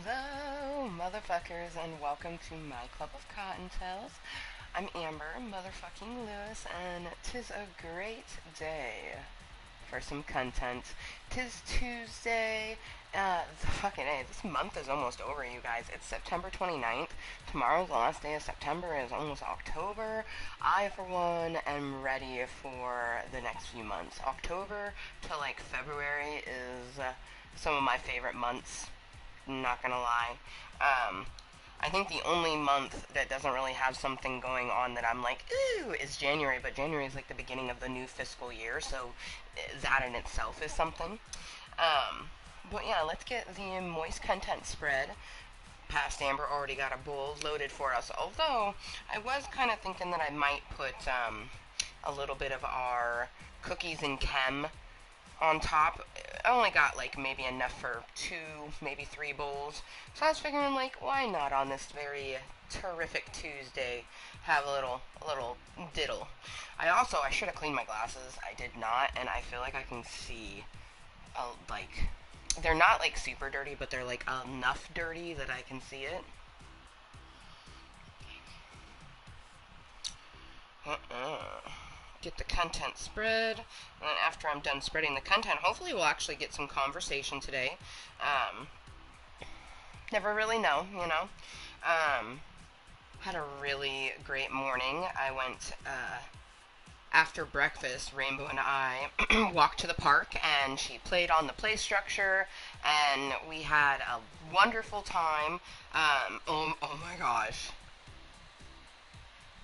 Hello, motherfuckers, and welcome to my club of Cottontales. I'm Amber, motherfucking Lewis, and 'tis a great day for some content. 'Tis Tuesday. This month is almost over, you guys. It's September 29th. Tomorrow's the last day of September. It's almost October. I, for one, am ready for the next few months. October to like February is some of my favorite months. Not gonna lie. I think the only month that doesn't really have something going on that I'm like, ooh, is January, but January is like the beginning of the new fiscal year, so that in itself is something. But yeah, let's get the moist content spread. Past Amber already got a bowl loaded for us, although I was kind of thinking that I might put a little bit of our cookies and chem on top. I only got like maybe enough for two, maybe three bowls. So I was figuring like, why not on this very terrific Tuesday have a little diddle. I should have cleaned my glasses. I did not, and I feel like I can see like they're not like super dirty, but they're like enough dirty that I can see it. Get the content spread, and then after I'm done spreading the content, hopefully we'll actually get some conversation today. Never really know, you know. Had a really great morning. I went, after breakfast, Rainbow and I walked to the park, and she played on the play structure, and we had a wonderful time. Oh my gosh.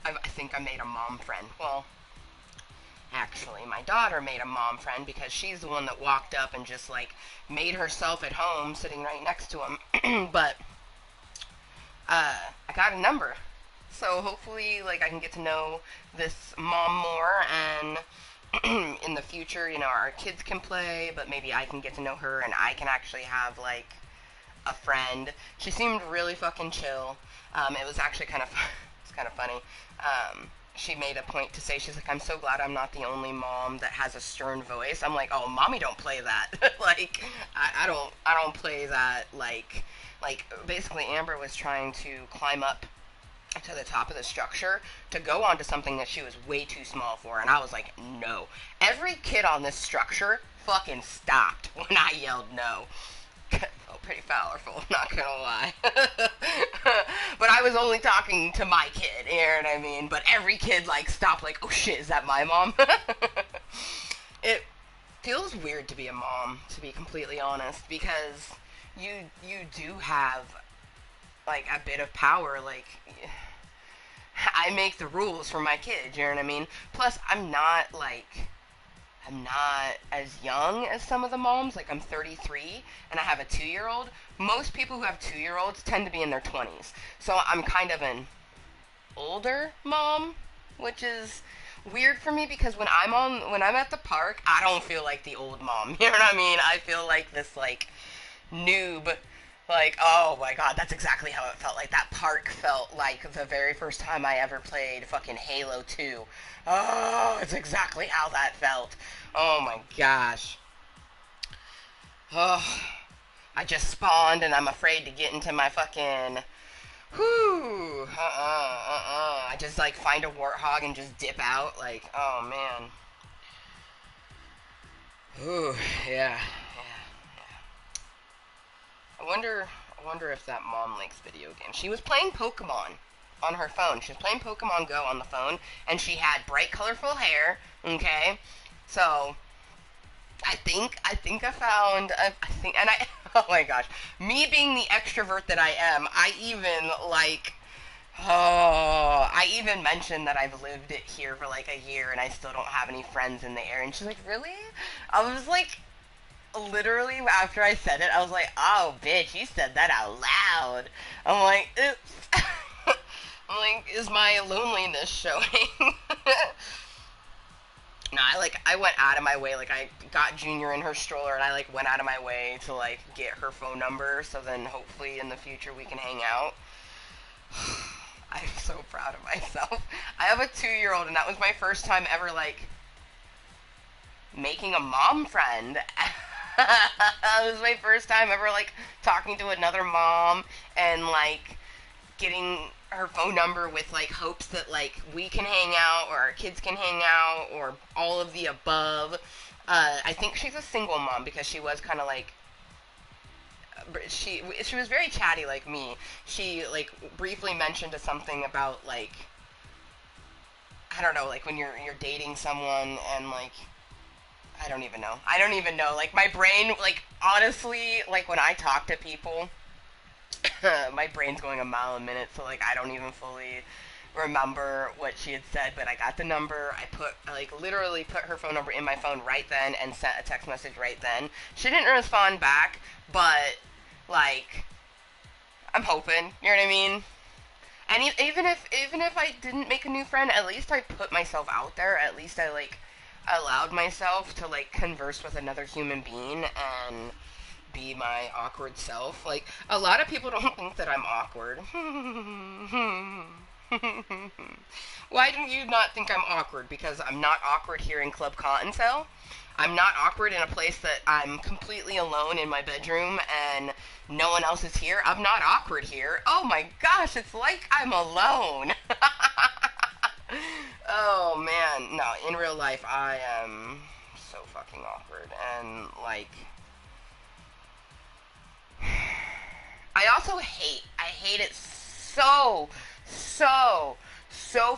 I think I made a mom friend. Well, actually, my daughter made a mom friend because she's the one that walked up and just like made herself at home sitting right next to him. But I got a number. So hopefully like I can get to know this mom more, and in the future, you know, our kids can play, but maybe I can get to know her and I can actually have like a friend. She seemed really fucking chill. It was actually kind of it's kind of funny. She made a point to say, she's like, I'm so glad I'm not the only mom that has a stern voice. I'm like, oh, mommy don't play that. Like, I don't play that. Like basically Amber was trying to climb up to the top of the structure to go onto something that she was way too small for, and I was like, no. Every kid on this structure fucking stopped when I yelled no. Felt pretty powerful, not gonna lie. But I was only talking to my kid, you know what I mean? But every kid like stopped, like, oh shit, is that my mom? It feels weird to be a mom, to be completely honest, because you do have like a bit of power. Like, I make the rules for my kids, you know what I mean? Plus I'm not as young as some of the moms. Like, I'm 33 and I have a 2-year-old. Most people who have 2-year-olds tend to be in their 20s. So I'm kind of an older mom, which is weird for me because when I'm at the park, I don't feel like the old mom. You know what I mean? I feel like this like noob. Like, oh my god, that's exactly how it felt. Like, that park felt like the very first time I ever played fucking Halo 2. Oh, it's exactly how that felt. Oh my gosh. Oh, I just spawned and I'm afraid to get into my fucking... Whew. I just, like, find a warthog and just dip out. Like, oh man. Ooh, yeah. I wonder if that mom likes video games. She was playing Pokemon on her phone. She was playing Pokemon Go on the phone, and she had bright, colorful hair. Okay, so I think I found. I think, and I. Oh my gosh, me being the extrovert that I am, I even like. Oh, I even mentioned that I've lived it here for like a year, and I still don't have any friends in the area. And she's like, "Really?" I was like, literally after I said it, I was like, "Oh, bitch, you said that out loud." I'm like, "Oops." I'm like, "Is my loneliness showing?" No, I went out of my way. Like, I got Junior in her stroller, and I like went out of my way to like get her phone number, so then hopefully in the future we can hang out. I'm so proud of myself. I have a 2-year-old, and that was my first time ever like making a mom friend. It was my first time ever, like, talking to another mom and, like, getting her phone number with, like, hopes that, like, we can hang out or our kids can hang out or all of the above. I think she's a single mom because she was kind of like, she was very chatty like me. She, like, briefly mentioned something about, like, I don't know, like when you're dating someone and, like, I don't even know. I don't even know. Like, my brain, like, honestly, like, when I talk to people, my brain's going a mile a minute, so, like, I don't even fully remember what she had said, but I got the number. I like, literally put her phone number in my phone right then and sent a text message right then. She didn't respond back, but, like, I'm hoping, you know what I mean? And even if I didn't make a new friend, at least I put myself out there. At least I, like, allowed myself to, like, converse with another human being and be my awkward self. Like, a lot of people don't think that I'm awkward. Why do you not think I'm awkward? Because I'm not awkward here in Club Cottontail. I'm not awkward in a place that I'm completely alone in my bedroom and no one else is here. I'm not awkward here. Oh my gosh, it's like I'm alone. Oh man, no, in real life I am so fucking awkward and, like, I hate it so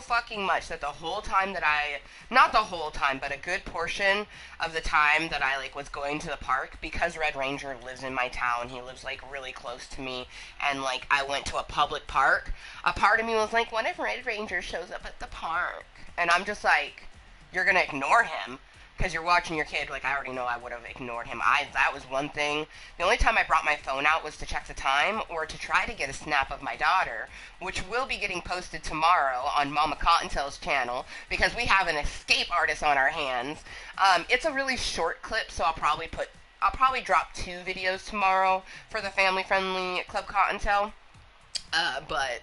fucking much that the whole time that not the whole time, but a good portion of the time that I, like, was going to the park, because Red Ranger lives in my town, he lives, like, really close to me, and, like, I went to a public park, a part of me was like, what if Red Ranger shows up at the park? And I'm just like, you're gonna ignore him because you're watching your kid. Like, I already know I would have ignored him. That was one thing. The only time I brought my phone out was to check the time or to try to get a snap of my daughter, which will be getting posted tomorrow on Mama Cottontail's channel because we have an escape artist on our hands. It's a really short clip, so I'll probably drop 2 videos tomorrow for the family friendly Club Cottontail. But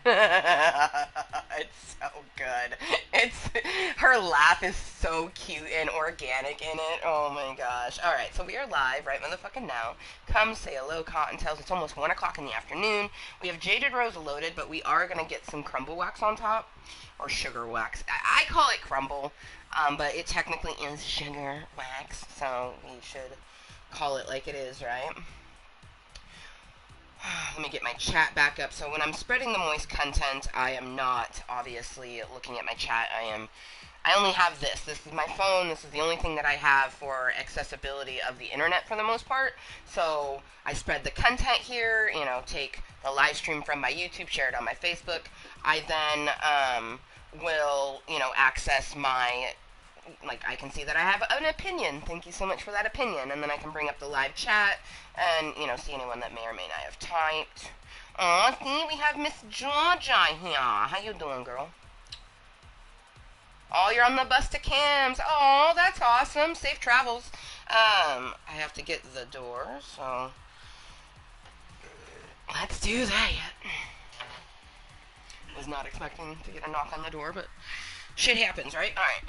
it's so good. It's Her laugh is so cute and organic in it. Oh my gosh! All right, so we are live right motherfucking now. Come say hello, Cottontails. It's almost 1 o'clock in the afternoon. We have Jaded Rose loaded, but we are gonna get some crumble wax on top, or sugar wax. I call it crumble, but it technically is sugar wax, so we should call it like it is, right? Let me get my chat back up. So when I'm spreading the moist content, I am not obviously looking at my chat. I only have this. This is my phone. This is the only thing that I have for accessibility of the internet for the most part. So I spread the content here, take the live stream from my YouTube, share it on my Facebook. I then will, access my, like, I can see that I have an opinion. Thank you so much for that opinion. And then I can bring up the live chat and, see anyone that may or may not have typed. Aw, see, we have Miss Georgia here. How you doing, girl? Oh, you're on the bus to Cam's. Oh, that's awesome. Safe travels. I have to get the door, so let's do that. Was not expecting to get a knock on the door, but shit happens, right? Alright.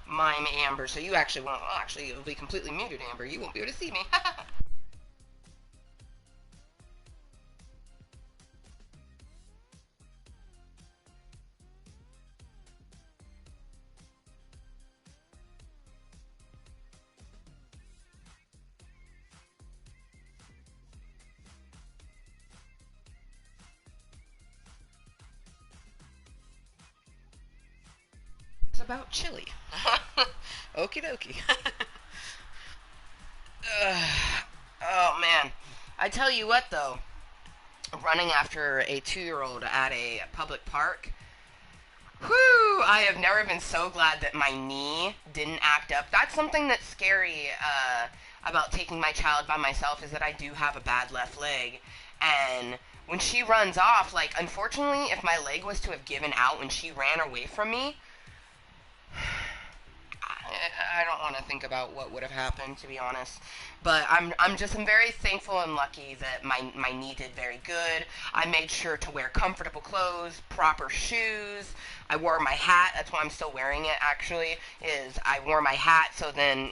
Mime Amber, so you actually won't, well, actually, it'll be completely muted, Amber. You won't be able to see me. It's about chili. Okie dokie. Oh, man. I tell you what, though. Running after a 2-year-old at a public park. Whew! I have never been so glad that my knee didn't act up. That's something that's scary about taking my child by myself, is that I do have a bad left leg. And when she runs off, like, unfortunately, if my leg was to have given out when she ran away from me, I don't want to think about what would have happened, to be honest. But I'm very thankful and lucky that my knee did very good. I made sure to wear comfortable clothes, proper shoes. I wore my hat. That's why I'm still wearing it. Actually, is I wore my hat so then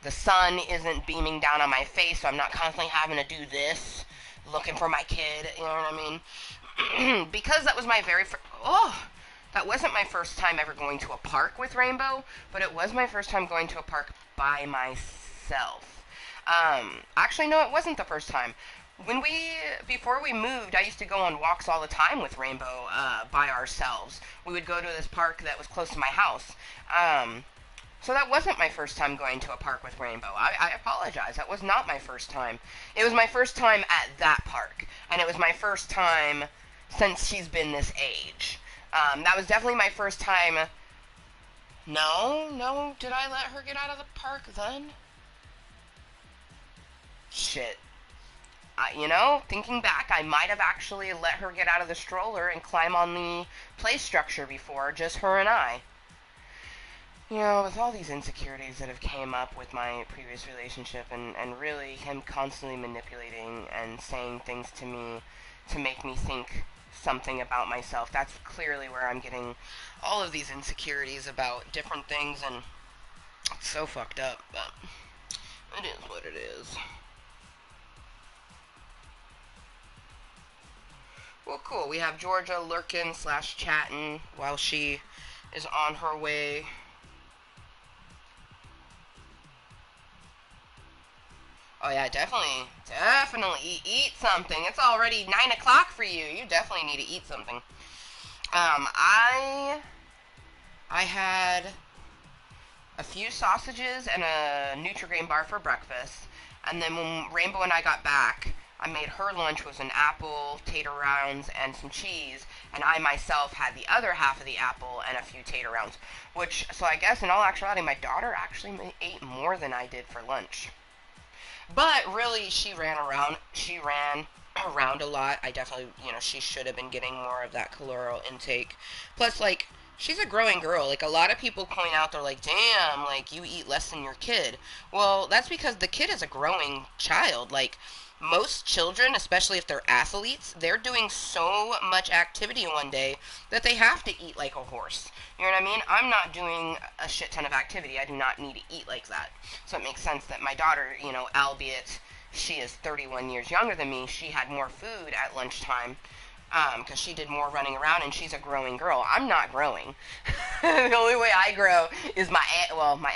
the sun isn't beaming down on my face, so I'm not constantly having to do this, looking for my kid. You know what I mean? Because that was my very first. Oh, that wasn't my first time ever going to a park with Rainbow, but it was my first time going to a park by myself. Actually, no, it wasn't the first time. Before we moved, I used to go on walks all the time with Rainbow by ourselves. We would go to this park that was close to my house. So that wasn't my first time going to a park with Rainbow. I apologize. That was not my first time. It was my first time at that park, and it was my first time since she's been this age. That was definitely my first time. No, did I let her get out of the park then? Shit. Thinking back, I might have actually let her get out of the stroller and climb on the play structure before, just her and I. With all these insecurities that have came up with my previous relationship and really him constantly manipulating and saying things to me to make me think something about myself, that's clearly where I'm getting all of these insecurities about different things, and it's so fucked up, but it is what it is. Well, cool. We have Georgia lurking / chatting while she is on her way. Oh yeah, definitely eat something. It's already 9 o'clock for you. You definitely need to eat something. I had a few sausages and a Nutri-Grain bar for breakfast, and then when Rainbow and I got back, I made her lunch was an apple, tater rounds, and some cheese, and I myself had the other half of the apple and a few tater rounds. So I guess in all actuality, my daughter actually ate more than I did for lunch. But really, she ran around. She ran around a lot. I definitely, she should have been getting more of that caloric intake. Plus, like, she's a growing girl. Like, a lot of people point out, they're like, damn, like, you eat less than your kid. Well, that's because the kid is a growing child. Like, most children, especially if they're athletes, they're doing so much activity in one day that they have to eat like a horse. You know what I mean? I'm not doing a shit ton of activity. I do not need to eat like that. So it makes sense that my daughter, albeit she is 31 years younger than me, she had more food at lunchtime because she did more running around, and she's a growing girl. I'm not growing. The only way I grow is my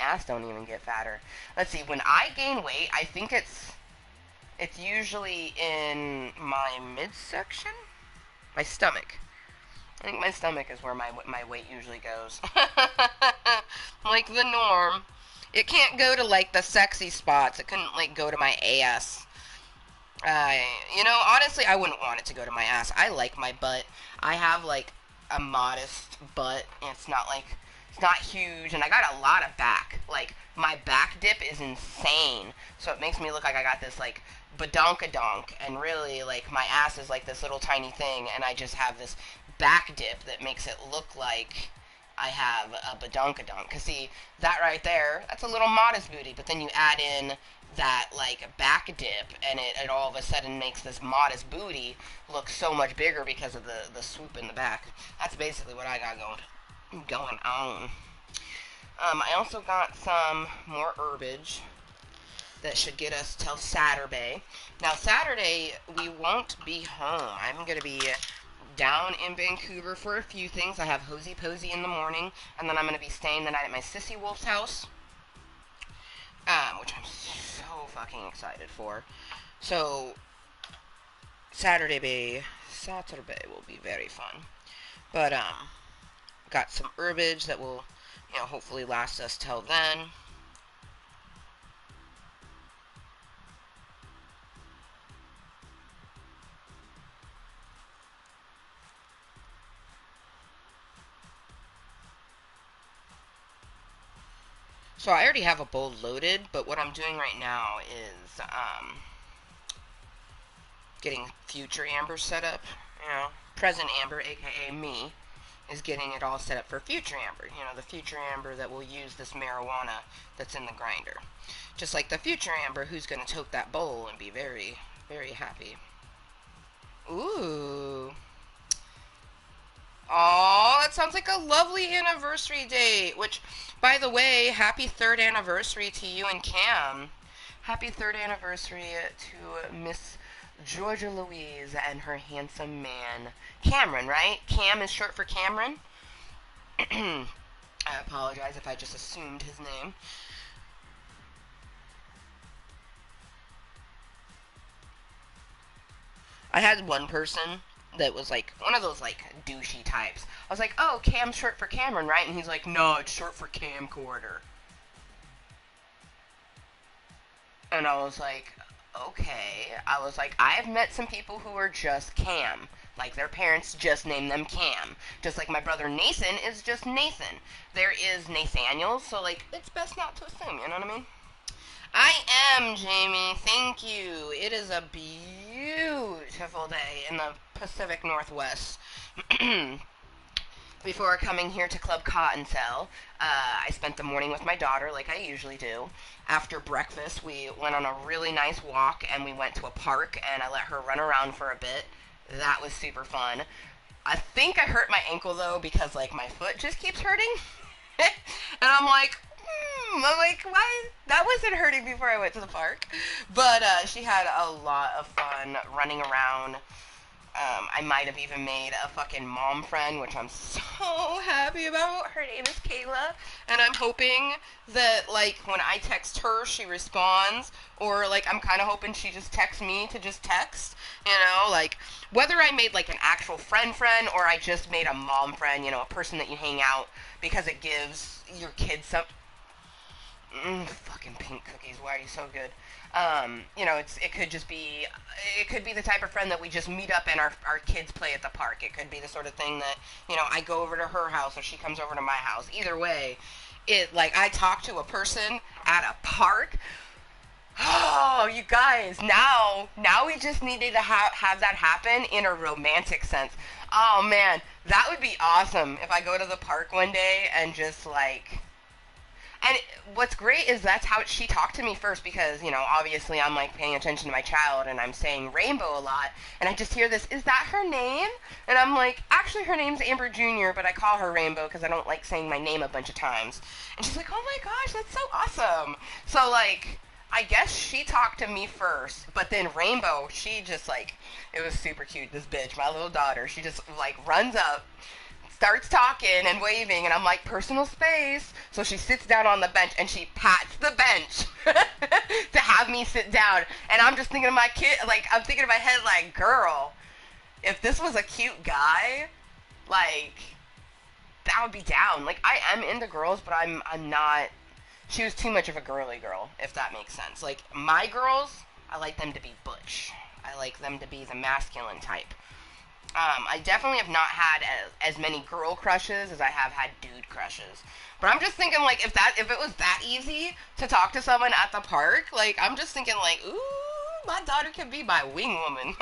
ass don't even get fatter. Let's see, when I gain weight, I think it's usually in my midsection, my stomach. I think my stomach is where my weight usually goes. Like the norm. It can't go to like the sexy spots. It couldn't like go to my ass. Honestly, I wouldn't want it to go to my ass. I like my butt. I have like a modest butt. It's not huge, and I got a lot of back. Like, my back dip is insane. So it makes me look like I got this like badonkadonk, and really like my ass is like this little tiny thing, and I just have this back dip that makes it look like I have a badonkadonk. Cause see, that right there, that's a little modest booty, but then you add in that like back dip, and it all of a sudden makes this modest booty look so much bigger because of the swoop in the back. That's basically what I got going on. I also got some more herbage that should get us till Saturday. Now, Saturday, we won't be home. I'm going to be down in Vancouver for a few things. I have Hosey Posey in the morning, and then I'm going to be staying the night at my Sissy Wolf's house, which I'm so fucking excited for. So, Saturday will be very fun. But, got some herbage that will, hopefully last us till then. So I already have a bowl loaded, but what I'm doing right now is getting future Amber set up. Present Amber, aka me, is getting it all set up for future Amber. You know, the future Amber that will use this marijuana that's in the grinder. Just like the future Amber who's going to toke that bowl and be very, very happy. Ooh. Oh, that sounds like a lovely anniversary date. Which, by the way, happy 3rd anniversary to you and Cam. Happy 3rd anniversary to Miss Georgia Louise and her handsome man. Cameron, right? Cam is short for Cameron. I apologize if I just assumed his name. I had one person that was like one of those like douchey types. I was like, "Oh, Cam's short for Cameron, right?" And he's like, "No, it's short for camcorder." And I was like, "Okay." I was like, "I've met some people who are just Cam. Like their parents just named them Cam. Just like my brother Nathan is just Nathan. There is Nathaniel, so like it's best not to assume, you know what I mean?" I am, Jamie. Thank you. It is a beautiful day in the Pacific Northwest. Before coming here to Club Cottontale, I spent the morning with my daughter like I usually do. After breakfast, we went on a really nice walk and we went to a park and I let her run around for a bit. That was super fun. I think I hurt my ankle though because like my foot just keeps hurting. And I'm like, why? That wasn't hurting before I went to the park. But she had a lot of fun running around. I might have even made a fucking mom friend, which I'm so happy about. Her name is Kayla. And I'm hoping that, like, when I text her, she responds. Or, like, I'm kind of hoping she just texts me to just text. You know, like, whether I made, like, an actual friend or I just made a mom friend, you know, a person that you hang out because it gives your kids some... fucking pink cookies. Why are you so good? You know, it could just be, it could be the type of friend that we just meet up and our kids play at the park. It could be the sort of thing that, you know, I go over to her house or she comes over to my house. Either way, like, I talk to a person at a park. Oh, you guys, now we just needed to have that happen in a romantic sense. Oh, man, that would be awesome if I go to the park one day and just, like... And what's great is that's how she talked to me first because, you know, obviously I'm, like, paying attention to my child and I'm saying Rainbow a lot. And I just hear this, is that her name? And I'm like, actually her name's Amber Jr., but I call her Rainbow because I don't like saying my name a bunch of times. And she's like, oh my gosh, that's so awesome. So, like, I guess she talked to me first, but then Rainbow, she just, like, it was super cute, this bitch, my little daughter. She just, like, runs up, starts talking and waving, and I'm like, personal space. So she sits down on the bench and she pats the bench to have me sit down. And I'm just thinking of my kid, like, I'm thinking in my head, like, girl, if this was a cute guy, like, that would be down. Like, I am into girls, but I'm not, she was too much of a girly girl, if that makes sense. Like, my girls, I like them to be butch. I like them to be the masculine type. I definitely have not had as many girl crushes as I have had dude crushes. But I'm just thinking, like, if it was that easy to talk to someone at the park, like, I'm just thinking, like, ooh, my daughter could be my wing woman.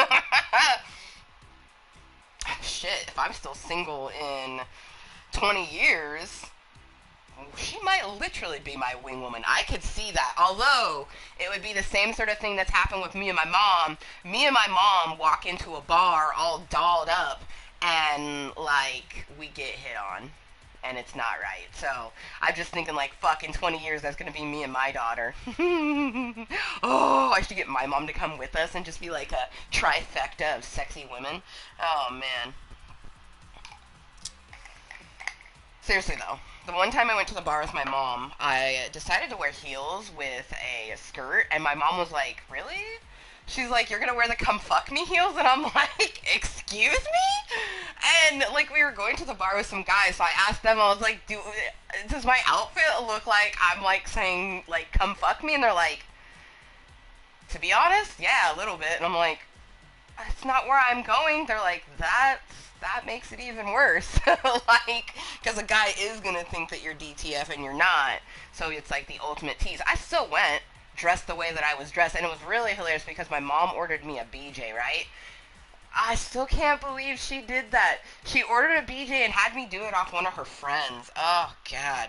Shit, if I'm still single in 20 years, she might literally be my wing woman. I could see that. Although, it would be the same sort of thing that's happened with me and my mom. Me and my mom walk into a bar all dolled up, and, like, we get hit on. And it's not right. So, I'm just thinking, like, fuck, in 20 years, that's gonna be me and my daughter. Oh, I should get my mom to come with us and just be, like, a trifecta of sexy women. Oh, man. Seriously, though. The one time I went to the bar with my mom, I decided to wear heels with a skirt, and my mom was like, really? She's like, you're gonna wear the come fuck me heels? And I'm like, excuse me? And, like, we were going to the bar with some guys, so I asked them, I was like, does my outfit look like I'm, like, saying, like, come fuck me? And they're like, to be honest, yeah, a little bit. And I'm like, that's not where I'm going. They're like, that makes it even worse. Like, because a guy is going to think that you're DTF and you're not. So it's like the ultimate tease. I still went dressed the way that I was dressed. And it was really hilarious because my mom ordered me a BJ, right? I still can't believe she did that. She ordered a BJ and had me do it off one of her friends. Oh, God.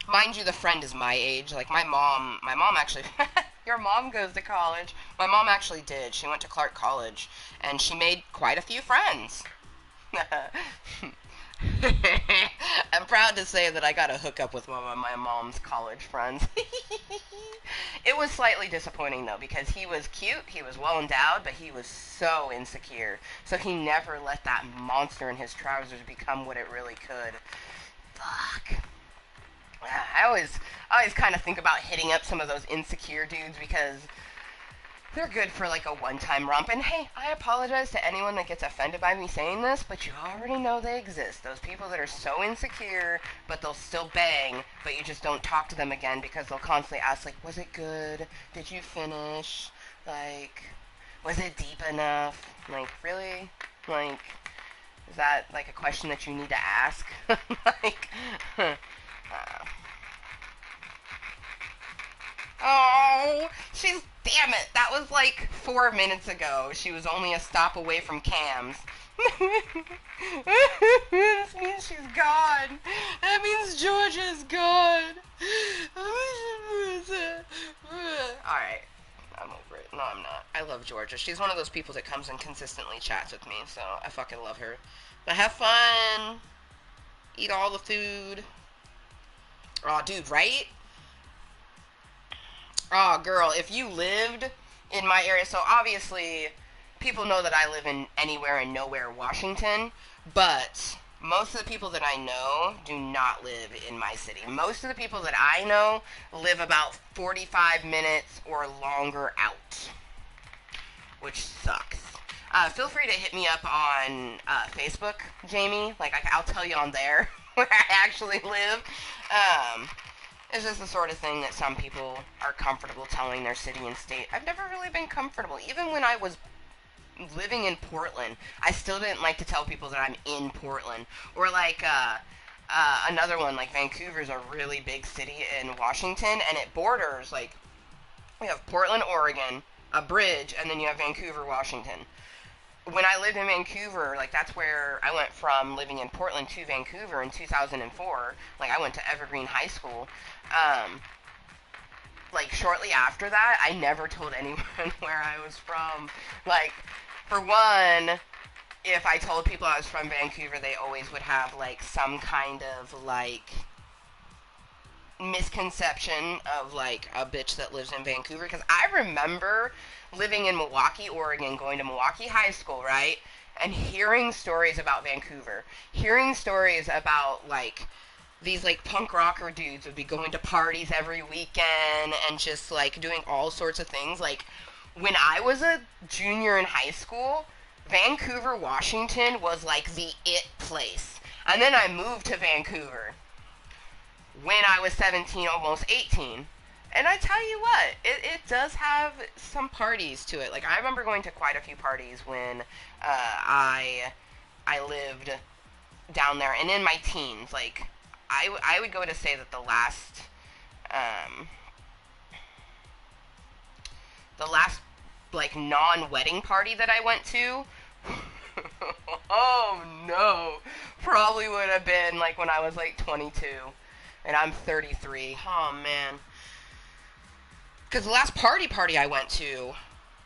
Mind you, the friend is my age. Like, my mom actually, your mom goes to college. My mom actually did. She went to Clark College, and she made quite a few friends. I'm proud to say that I got a hookup with one of my mom's college friends. It was slightly disappointing though because he was cute, he was well endowed, but he was so insecure. So he never let that monster in his trousers become what it really could. Fuck. I always kind of think about hitting up some of those insecure dudes because they're good for like a one-time romp. And hey, I apologize to anyone that gets offended by me saying this, but you already know they exist. Those people that are so insecure, but they'll still bang, but you just don't talk to them again because they'll constantly ask, like, was it good? Did you finish? Like, was it deep enough? Like, really? Like, is that like a question that you need to ask? Like, oh, damn it. That was like 4 minutes ago. She was only a stop away from Cam's. This means she's gone. That means Georgia's gone. Alright. I'm over it. No, I'm not. I love Georgia. She's one of those people that comes and consistently chats with me, so I fucking love her. But have fun. Eat all the food. Oh, dude, right? Oh, girl, if you lived in my area, so obviously people know that I live in anywhere and nowhere Washington, but most of the people that I know do not live in my city. Most of the people that I know live about 45 minutes or longer out, which sucks. Feel free to hit me up on Facebook, Jamie. Like, I'll tell you on there where I actually live. It's just the sort of thing that some people are comfortable telling their city and state. I've never really been comfortable. Even when I was living in Portland, I still didn't like to tell people that I'm in Portland. Or like, another one, like Vancouver's a really big city in Washington, and it borders, like, we have Portland, Oregon, a bridge, and then you have Vancouver, Washington. When I lived in Vancouver, like, that's where I went from living in Portland to Vancouver in 2004. Like, I went to Evergreen High School. Like, shortly after that, I never told anyone where I was from. Like, for one, if I told people I was from Vancouver, they always would have, like, some kind of, like, misconception of, like, a bitch that lives in Vancouver. Because I remember living in Milwaukee, Oregon, going to Milwaukee High School, right? And hearing stories about Vancouver. Hearing stories about, like, these, like, punk rocker dudes would be going to parties every weekend and just, like, doing all sorts of things. Like, when I was a junior in high school, Vancouver, Washington was, like, the it place. And then I moved to Vancouver when I was 17, almost 18. And I tell you what, it does have some parties to it. Like, I remember going to quite a few parties when I lived down there. And in my teens, like, I would go to say that the last, like, non-wedding party that I went to, oh no, probably would have been, like, when I was, like, 22. And I'm 33. Oh, man. Because the last party I went to,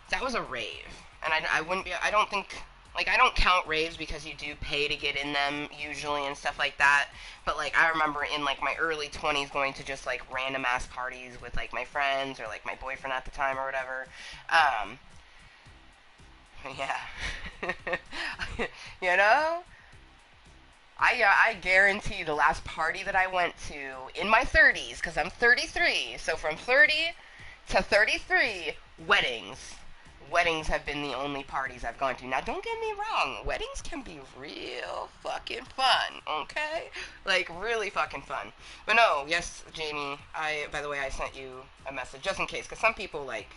that was a rave. And I wouldn't be, I don't think, like, I don't count raves because you do pay to get in them usually and stuff like that. But, like, I remember in, like, my early 20s going to just, like, random ass parties with, like, my friends or, like, my boyfriend at the time or whatever. Yeah. You know? I guarantee the last party that I went to in my 30s, because I'm 33, so from 30 to 33, weddings. Weddings have been the only parties I've gone to. Now, don't get me wrong, weddings can be real fucking fun, okay? Like, really fucking fun. But no, yes, Jamie, by the way, I sent you a message, just in case, because some people, like,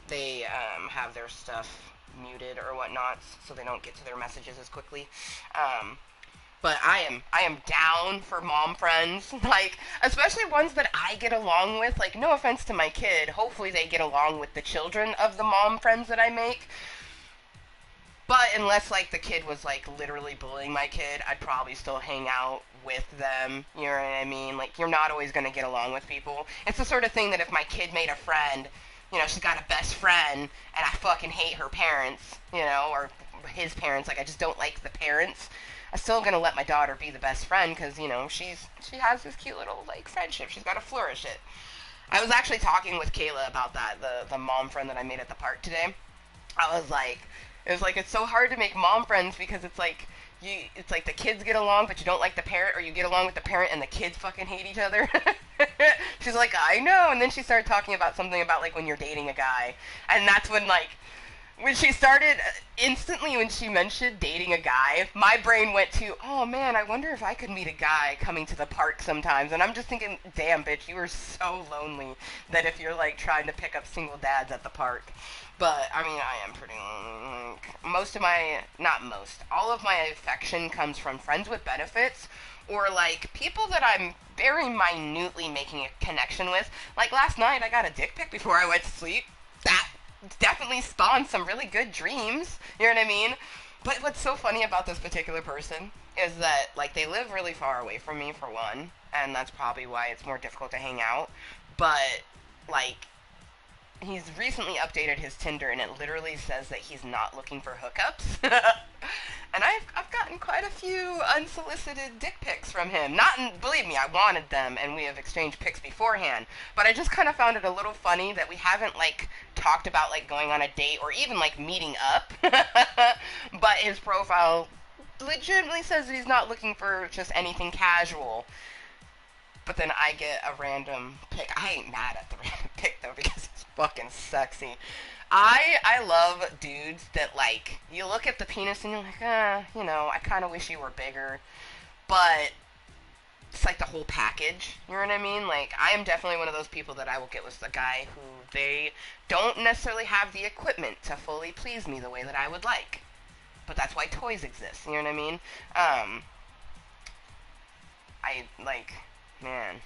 they have their stuff muted or whatnot, so they don't get to their messages as quickly. But I am down for mom friends, like, especially ones that I get along with. Like, no offense to my kid, hopefully they get along with the children of the mom friends that I make. But unless like the kid was like literally bullying my kid, I'd probably still hang out with them. You know what I mean? Like you're not always gonna get along with people. It's the sort of thing that if my kid made a friend, you know, she's got a best friend, and I fucking hate her parents, you know, or his parents. Like I just don't like the parents. I'm still gonna let my daughter be the best friend because you know she has this cute little like friendship. She's got to flourish it. I was actually talking with Kayla about that, the mom friend that I made at the park today. I was like, it was like it's so hard to make mom friends because it's like the kids get along, but you don't like the parent, or you get along with the parent and the kids fucking hate each other. She's like, I know, and then she started talking about something about like when you're dating a guy, and that's when she started, instantly when she mentioned dating a guy, my brain went to, oh man, I wonder if I could meet a guy coming to the park sometimes. And I'm just thinking, damn, bitch, you are so lonely that if you're like trying to pick up single dads at the park. But, I mean, I am pretty lonely. Like, most of my, not most, all of my affection comes from friends with benefits or like people that I'm very minutely making a connection with. Like last night, I got a dick pic before I went to sleep. That definitely spawned some really good dreams. You know what I mean? But what's so funny about this particular person is that, like, they live really far away from me, for one, and that's probably why it's more difficult to hang out. But, like, he's recently updated his Tinder, and it literally says that he's not looking for hookups. And I've gotten quite a few unsolicited dick pics from him. Not, believe me, I wanted them, and we have exchanged pics beforehand. But I just kind of found it a little funny that we haven't, like, talked about, like, going on a date or even, like, meeting up. But his profile legitimately says that he's not looking for just anything casual. But then I get a random pic. I ain't mad at the random pic, though, because it's fucking sexy. I love dudes that, like, you look at the penis and you're like, you know, I kind of wish you were bigger. But it's like the whole package. You know what I mean? Like, I am definitely one of those people that I will get with a guy who they don't necessarily have the equipment to fully please me the way that I would like. But that's why toys exist. You know what I mean? I, like, man.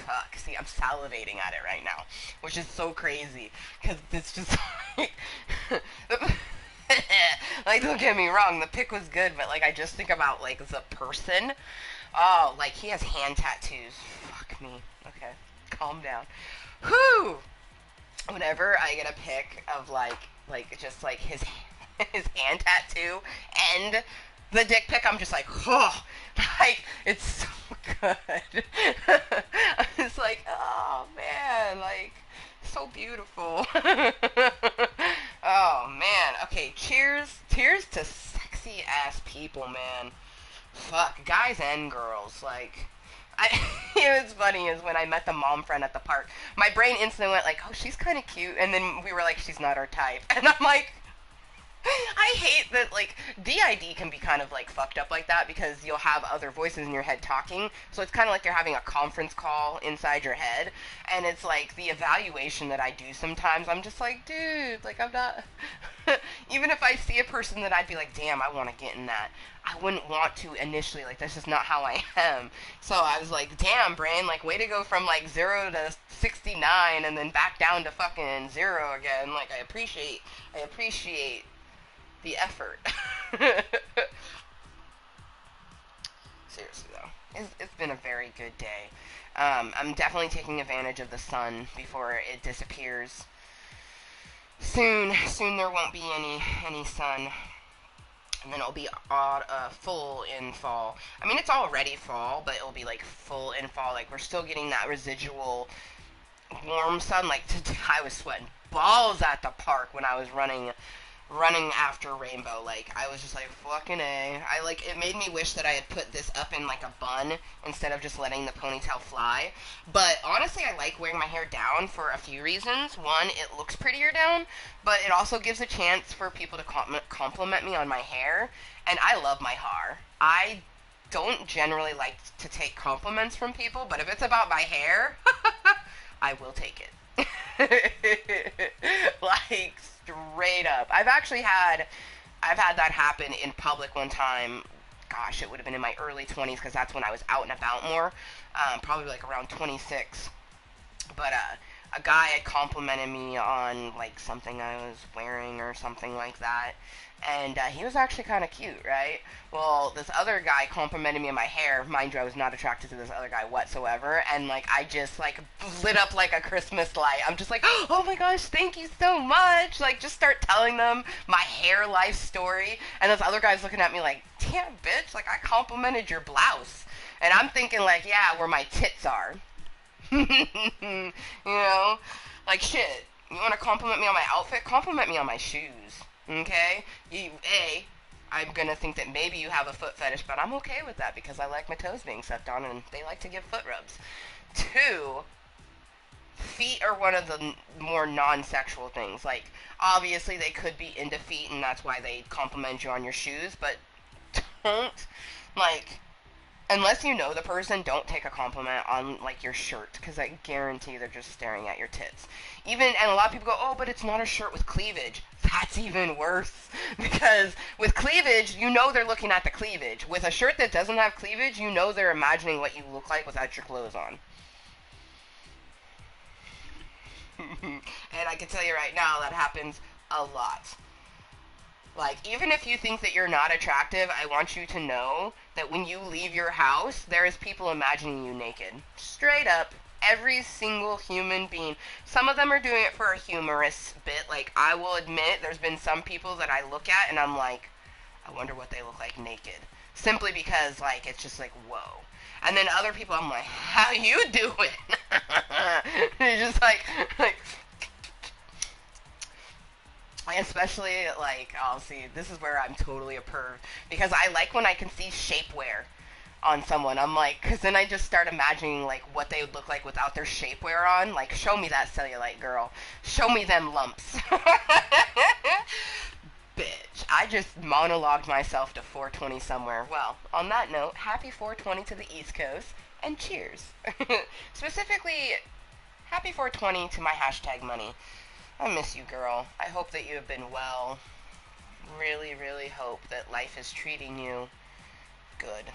Fuck. See, I'm salivating at it right now, which is so crazy because it's just like, like, don't get me wrong, the pic was good, but like I just think about like the person. Oh, like he has hand tattoos. Fuck me. Okay, calm down. Whew. Whenever I get a pic of like just like his his hand tattoo and the dick pic, I'm just like, oh, like, it's so good. I'm just like, oh, man, like, so beautiful. Oh, man. Okay, cheers to sexy-ass people, man. Fuck, guys and girls, like, you know what's funny is when I met the mom friend at the park, my brain instantly went like, oh, she's kind of cute, and then we were like, she's not our type, and I'm like, I hate that, like, DID can be kind of, like, fucked up like that because you'll have other voices in your head talking, so it's kind of like you're having a conference call inside your head, and it's, like, the evaluation that I do sometimes, I'm just like, dude, like, I'm not, even if I see a person that I'd be like, damn, I want to get in that, I wouldn't want to initially, like, that's just not how I am, so I was like, damn, brain, like, way to go from, like, 0 to 69, and then back down to fucking 0 again, like, I appreciate the effort. Seriously though, it's been a very good day. I'm definitely taking advantage of the sun before it disappears. Soon there won't be any sun, and then it'll be full in fall. I mean, it's already fall, but it'll be like full in fall. Like we're still getting that residual warm sun. Like I was sweating balls at the park when I was running after Rainbow. Like I was just like, fucking A. I like, it made me wish that I had put this up in like a bun instead of just letting the ponytail fly. But honestly, I like wearing my hair down for a few reasons. One, it looks prettier down, but it also gives a chance for people to compliment me on my hair, and I love my hair. I don't generally like to take compliments from people, but if it's about my hair, I will take it. Like, straight up. I've had that happen in public one time. Gosh, it would have been in my early 20s because that's when I was out and about more. Probably like around 26. But a guy had complimented me on like something I was wearing or something like that, and he was actually kind of cute, right? Well, this other guy complimented me on my hair. Mind you, I was not attracted to this other guy whatsoever, and like I just like lit up like a Christmas light. I'm just like, oh my gosh, thank you so much. Like, just start telling them my hair life story, and this other guy's looking at me like, damn, bitch, like I complimented your blouse, and I'm thinking like, yeah, where my tits are. You know, like shit. You want to compliment me on my outfit? Compliment me on my shoes. Okay? I'm gonna think that maybe you have a foot fetish, but I'm okay with that because I like my toes being sucked on and they like to give foot rubs. Two, feet are one of the more non-sexual things. Like, obviously they could be into feet and that's why they compliment you on your shoes, but don't, like, unless you know the person, don't take a compliment on like your shirt because I guarantee they're just staring at your tits. Even and a lot of people go, "Oh, but it's not a shirt with cleavage." That's even worse because with cleavage, you know they're looking at the cleavage. With a shirt that doesn't have cleavage, you know they're imagining what you look like without your clothes on. And I can tell you right now that happens a lot. Like, even if you think that you're not attractive, I want you to know that when you leave your house, there is people imagining you naked. Straight up. Every single human being. Some of them are doing it for a humorous bit. Like, I will admit, there's been some people that I look at and I'm like, I wonder what they look like naked. Simply because, like, it's just like, whoa. And then other people, I'm like, how you doing? It's just like, especially like, I'll see, this is where I'm totally a perv because I like when I can see shapewear on someone. I'm like, because then I just start imagining like what they would look like without their shapewear on. Like, show me that cellulite, girl. Show me them lumps. Bitch, I just monologued myself to 420 somewhere. Well, on that note, happy 420 to the East Coast and cheers. Specifically, happy 420 to my hashtag money. I miss you, girl. I hope that you have been well. Really, really hope that life is treating you good.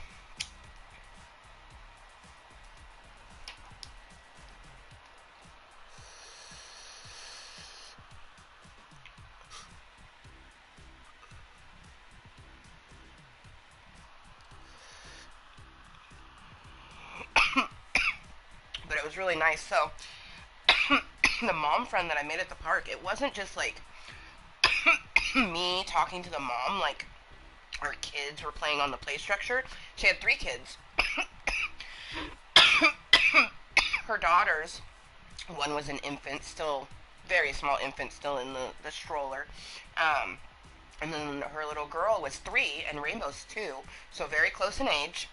But it was really nice. So, the mom friend that I made at the park, it wasn't just like me talking to the mom, like our kids were playing on the play structure. She had three kids. Her daughters, one was an infant, still very small infant, still in the stroller. Um, and then her little girl was three, and Rainbow's two, so very close in age.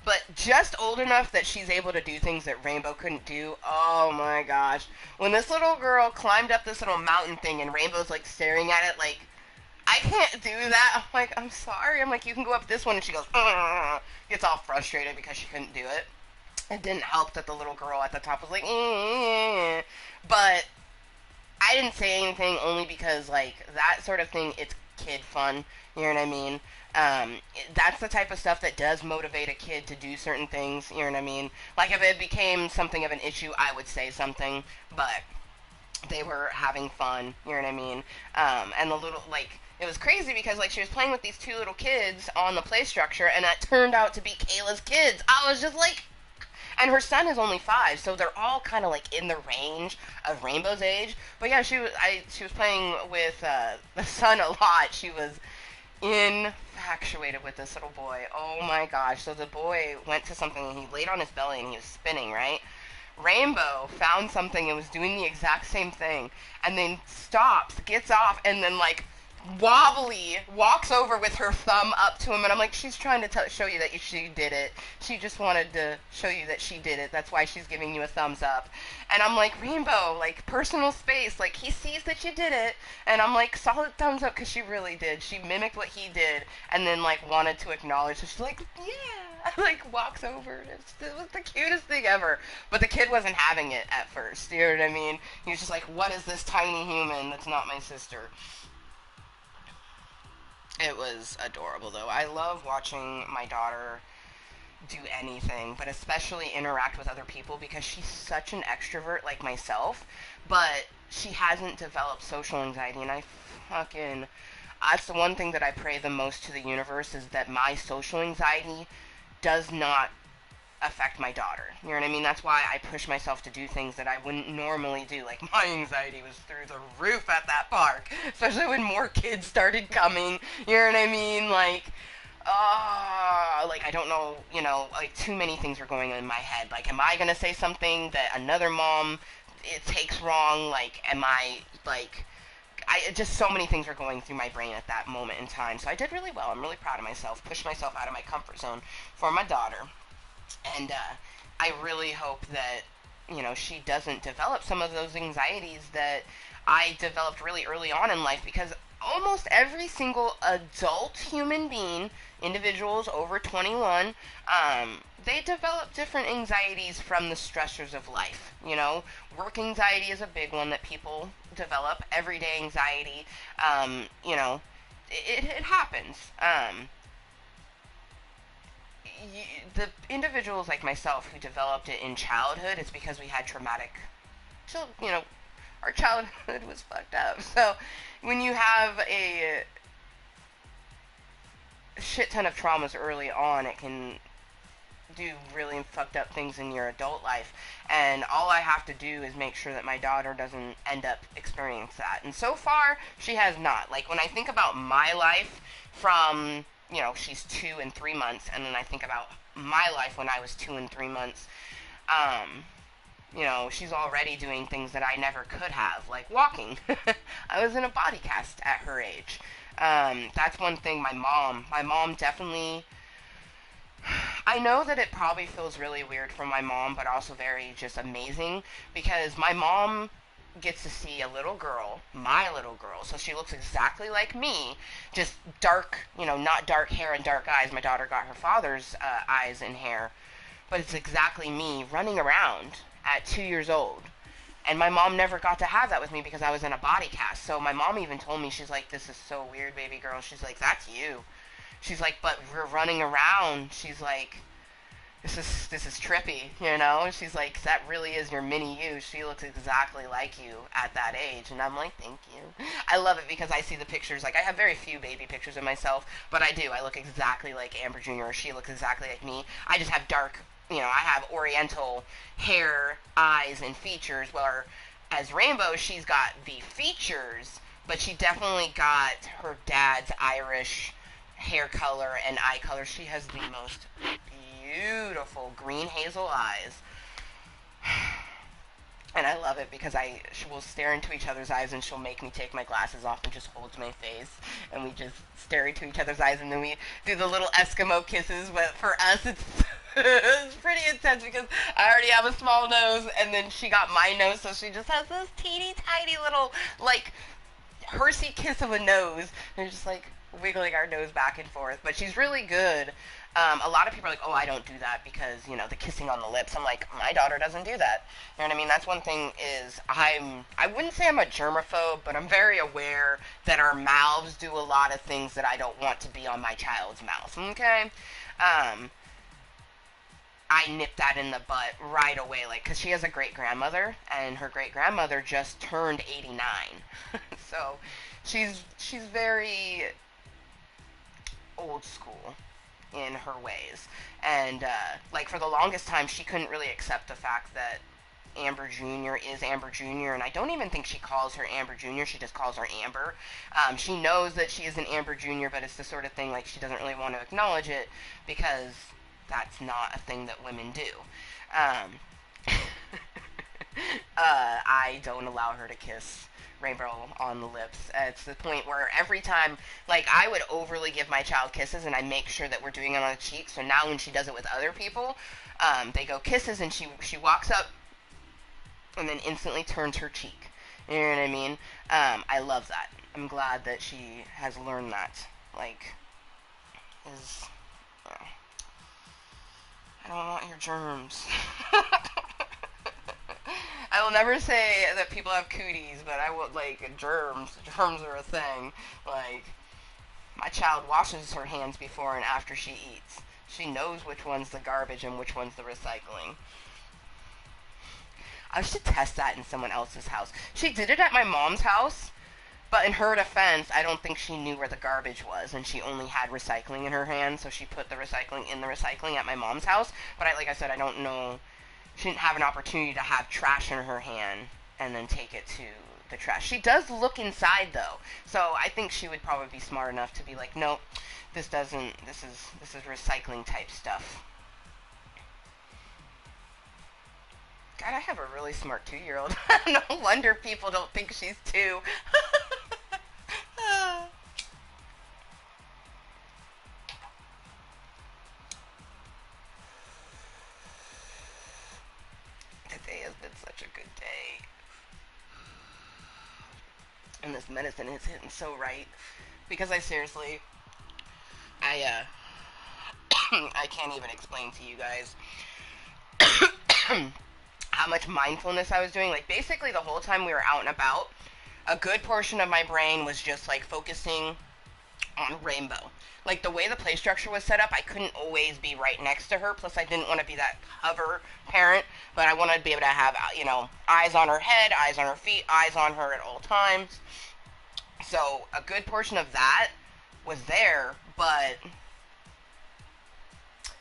But just old enough that she's able to do things that Rainbow couldn't do. Oh my gosh. When this little girl climbed up this little mountain thing and Rainbow's like staring at it like, I can't do that. I'm like, I'm sorry. I'm like, you can go up this one. And she goes, ugh. Gets all frustrated because she couldn't do it. It didn't help that the little girl at the top was like, eh. But I didn't say anything only because, like, that sort of thing, it's kid fun. You know what I mean? That's the type of stuff that does motivate a kid to do certain things. You know what I mean? Like, if it became something of an issue, I would say something. But they were having fun. You know what I mean? And the little, like, it was crazy because, like, she was playing with these two little kids on the play structure, and that turned out to be Kayla's kids. I was just like, and her son is only 5, so they're all kind of like in the range of Rainbow's age. But yeah, she was playing with the son a lot. She was infatuated with this little boy. Oh my gosh! So the boy went to something and he laid on his belly and he was spinning, right? Rainbow found something and was doing the exact same thing, and then stops, gets off, and then like wobbly walks over with her thumb up to him, and I'm like, she's trying to show you that she did it. She just wanted to show you that she did it. That's why she's giving you a thumbs up. And I'm like, Rainbow, like, personal space. Like, he sees that you did it. And I'm like, solid thumbs up, because she really did. She mimicked what he did, and then, like, wanted to acknowledge. So she's like, yeah. Like, walks over. It was the cutest thing ever. But the kid wasn't having it at first. You know what I mean? He was just like, what is this tiny human that's not my sister? It was adorable, though. I love watching my daughter do anything, but especially interact with other people because she's such an extrovert like myself, but she hasn't developed social anxiety, and I fucking that's the one thing that I pray the most to the universe is that my social anxiety does not affect my daughter. You know what I mean? That's why I push myself to do things that I wouldn't normally do. Like my anxiety was through the roof at that park, especially when more kids started coming. You know what I mean? Like I don't know, like too many things were going on in my head. Like, am I gonna say something that another mom it takes wrong? Like, am I like just so many things were going through my brain at that moment in time. So I did really well. I'm really proud of myself. Pushed myself out of my comfort zone for my daughter, and I really hope that she doesn't develop some of those anxieties that I developed really early on in life, because almost every single adult human being, individuals over 21, they develop different anxieties from the stressors of life. Work anxiety is a big one that people develop. Everyday anxiety, it happens. The individuals like myself who developed it in childhood, it's because we had traumatic, so our childhood was fucked up. So when you have a shit ton of traumas early on, it can do really fucked up things in your adult life. And all I have to do is make sure that my daughter doesn't end up experiencing that. And so far, she has not. Like, when I think about my life from, she's 2 and 3 months, and then I think about my life when I was 2 and 3 months, she's already doing things that I never could have, like walking. I was in a body cast at her age. That's one thing my mom definitely, I know that it probably feels really weird for my mom, but also very just amazing, because my mom gets to see a little girl, my little girl, so she looks exactly like me, just dark, not dark hair and dark eyes. My daughter got her father's eyes and hair, but it's exactly me running around at 2 years old. And my mom never got to have that with me because I was in a body cast. So my mom even told me, she's like, "This is so weird, baby girl." She's like, "That's you." She's like, "But we're running around." She's like, this is trippy, She's like, "That really is your mini you. She looks exactly like you at that age." And I'm like, "Thank you." I love it because I see the pictures. Like, I have very few baby pictures of myself, but I do. I look exactly like Amber Jr., or she looks exactly like me. I just have dark, I have oriental hair, eyes, and features, where as Rainbow, she's got the features, but she definitely got her dad's Irish hair color and eye color. She has the most beautiful green hazel eyes. And I love it because we'll stare into each other's eyes, and she'll make me take my glasses off and just hold my face, and we just stare into each other's eyes, and then we do the little Eskimo kisses. But for us, it's pretty intense because I already have a small nose, and then she got my nose, so she just has this teeny tiny little, like, Hershey kiss of a nose, and just like wiggling our nose back and forth. But she's really good. A lot of people are like, "Oh, I don't do that because, the kissing on the lips." I'm like, my daughter doesn't do that. You know what I mean? That's one thing is I wouldn't say I'm a germaphobe, but I'm very aware that our mouths do a lot of things that I don't want to be on my child's mouth. Okay? I nipped that in the butt right away, like, because she has a great-grandmother, and her great-grandmother just turned 89. So she's very old school in her ways. And, like, for the longest time, she couldn't really accept the fact that Amber Jr. is Amber Jr., and I don't even think she calls her Amber Jr., she just calls her Amber. She knows that she is an Amber Jr., but it's the sort of thing, like, she doesn't really want to acknowledge it because that's not a thing that women do. I don't allow her to kiss Rainbow on the lips. It's the point where every time, like, I would overly give my child kisses, and I make sure that we're doing it on the cheek. So now when she does it with other people, they go kisses, and she walks up and then instantly turns her cheek. You know what I mean? I love that. I'm glad that she has learned that. Like, I don't want your germs. I will never say that people have cooties, but I would, like, germs. Germs are a thing. Like, my child washes her hands before and after she eats. She knows which one's the garbage and which one's the recycling. I should test that in someone else's house. She did it at my mom's house, but in her defense, I don't think she knew where the garbage was, and she only had recycling in her hand, so she put the recycling in the recycling at my mom's house. But like I said, I don't know. She didn't have an opportunity to have trash in her hand and then take it to the trash. She does look inside though, so I think she would probably be smart enough to be like, no, this doesn't. This is recycling type stuff. God, I have a really smart 2-year-old. No wonder people don't think she's 2. Today has been such a good day. And this medicine is hitting so right. Because I seriously, I I can't even explain to you guys how much mindfulness I was doing. Like, basically the whole time we were out and about, a good portion of my brain was just like focusing on Rainbow. Like, the way the play structure was set up, I couldn't always be right next to her. Plus, I didn't want to be that hover parent, but I wanted to be able to have, eyes on her head, eyes on her feet, eyes on her at all times. So, a good portion of that was there, but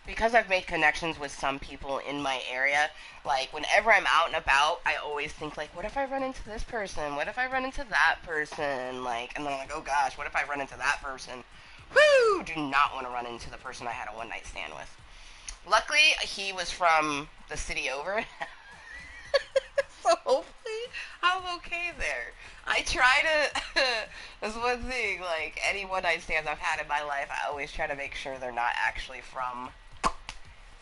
because I've made connections with some people in my area, like, whenever I'm out and about, I always think, like, what if I run into this person? What if I run into that person? Like, and then I'm like, oh gosh, what if I run into that person? Woo! Do not want to run into the person I had a one-night stand with. Luckily, he was from the city over. So hopefully, I'm okay there. I try to, that's one thing, like, any one-night stands I've had in my life, I always try to make sure they're not actually from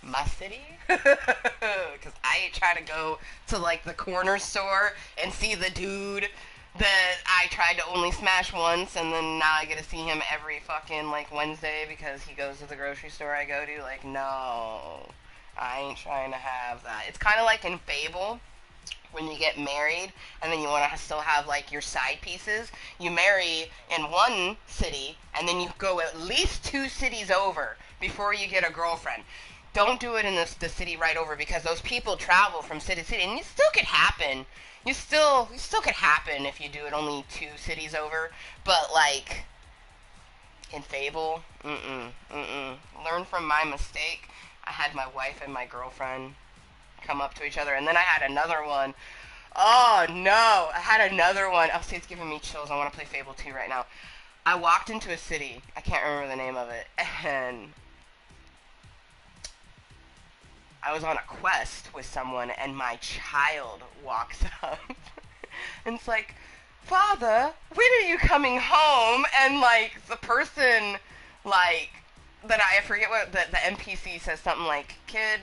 my city. Because I ain't trying to go to, like, the corner store and see the dude that I tried to only smash once, and then now I get to see him every fucking, like, Wednesday because he goes to the grocery store I go to. Like, no, I ain't trying to have that. It's kind of like in Fable, when you get married and then you want to still have, like, your side pieces. You marry in one city and then you go at least 2 cities over before you get a girlfriend. Don't do it in the city right over, because those people travel from city to city, and it still could happen. You still could happen if you do it only 2 cities over. But, like, in Fable, learn from my mistake. I had my wife and my girlfriend come up to each other, and then I had another one. Oh no, I had another one. Oh, see, it's giving me chills. I want to play Fable 2 right now. I walked into a city, I can't remember the name of it, and I was on a quest with someone, and my child walks up and it's like, Father, when are you coming home? And, like, the person, like, that I forget what the NPC says, something like, kid,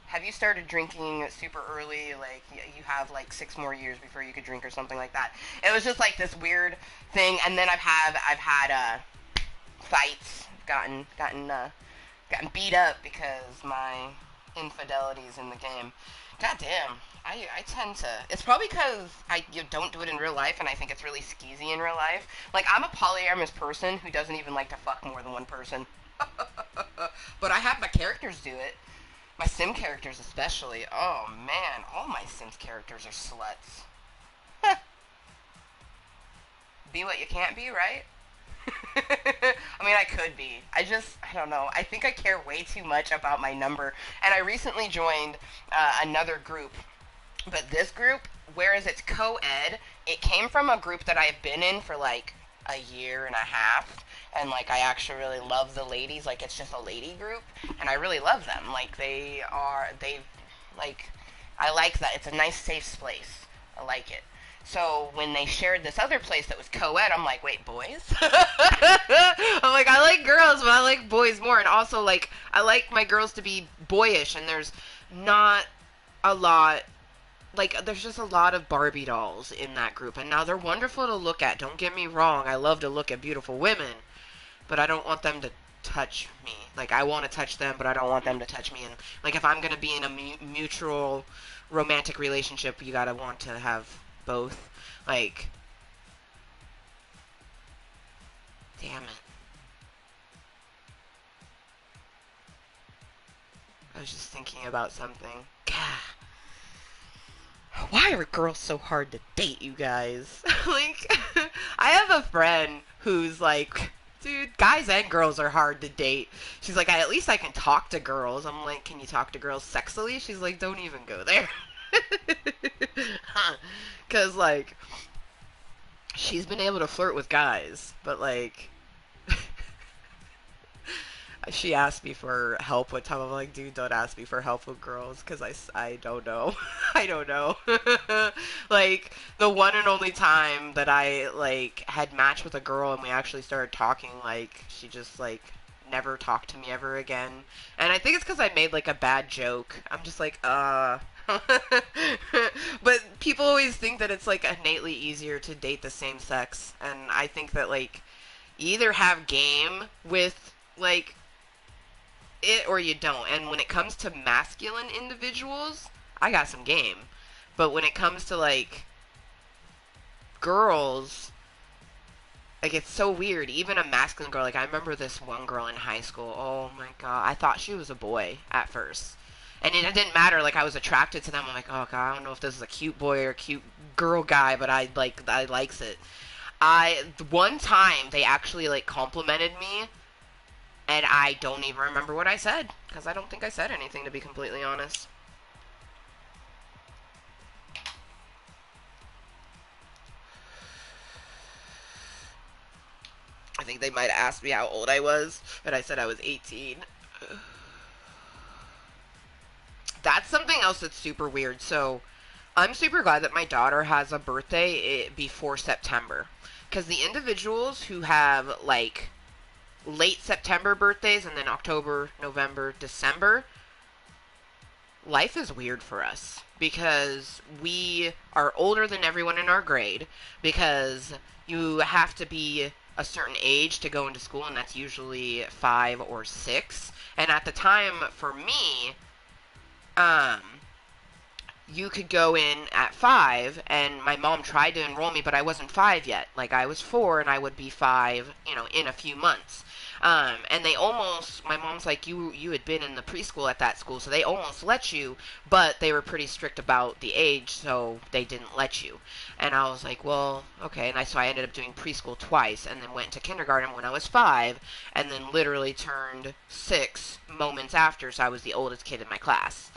have you started drinking super early? Like, you have, like, 6 more years before you could drink, or something like that. It was just, like, this weird thing. And then I've had fights, gotten beat up because my infidelities in the game. God damn. I tend to. It's probably because you don't do it in real life, and I think it's really skeezy in real life. Like, I'm a polyamorous person who doesn't even like to fuck more than one person. But I have my characters do it. My sim characters especially. Oh man, all my Sims characters are sluts. Be what you can't be, right? I mean, I could be. I don't know. I think I care way too much about my number. And I recently joined another group. But this group, whereas it's co-ed, it came from a group that I've been in for, like, a year and a half. And, like, I actually really love the ladies. Like, it's just a lady group. And I really love them. Like, I like that. It's a nice, safe place. I like it. So when they shared this other place that was co-ed, I'm like, wait, boys? I'm like, I like girls, but I like boys more. And also, like, I like my girls to be boyish, and there's not a lot, like, there's just a lot of Barbie dolls in that group. And now they're wonderful to look at. Don't get me wrong. I love to look at beautiful women, but I don't want them to touch me. Like, I want to touch them, but I don't want them to touch me. And, like, if I'm going to be in a mutual romantic relationship, you gotta want to have both. Like, damn it. I was just thinking about something. Gah. Why are girls so hard to date, you guys? Like, I have a friend who's like, dude, guys and girls are hard to date. She's like, at least I can talk to girls. I'm like, can you talk to girls sexily? She's like, don't even go there. Because, like, she's been able to flirt with guys, but, like, she asked me for help one time. I'm like, dude, don't ask me for help with girls, because I don't know. I don't know. Like, the one and only time that I, like, had matched with a girl and we actually started talking, like, she just, like, never talked to me ever again. And I think it's because I made, like, a bad joke. I'm just like, But people always think that it's, like, innately easier to date the same sex. And I think that, like, you either have game with, like, it or you don't. And when it comes to masculine individuals, I got some game. But when it comes to, like, girls, like, it's so weird. Even a masculine girl, like, I remember this one girl in high school. Oh my god, I thought she was a boy at first. And it didn't matter, like, I was attracted to them. I'm like, oh god, I don't know if this is a cute boy or a cute girl guy, but I likes it. One time, they actually, like, complimented me, and I don't even remember what I said, because I don't think I said anything, to be completely honest. I think they might have asked me how old I was, and I said I was 18. That's something else that's super weird. So, I'm super glad that my daughter has a birthday before September. Because the individuals who have, like, late September birthdays and then October, November, December, life is weird for us. Because we are older than everyone in our grade. Because you have to be a certain age to go into school, and that's usually 5 or 6. And at the time, for me, you could go in at 5, and my mom tried to enroll me, but I wasn't 5 yet. Like, I was 4, and I would be 5, in a few months. And they almost, my mom's like, you had been in the preschool at that school, so they almost let you, but they were pretty strict about the age, so they didn't let you. And I was like, well, okay. And so I ended up doing preschool twice, and then went to kindergarten when I was 5, and then literally turned 6 moments after, so I was the oldest kid in my class.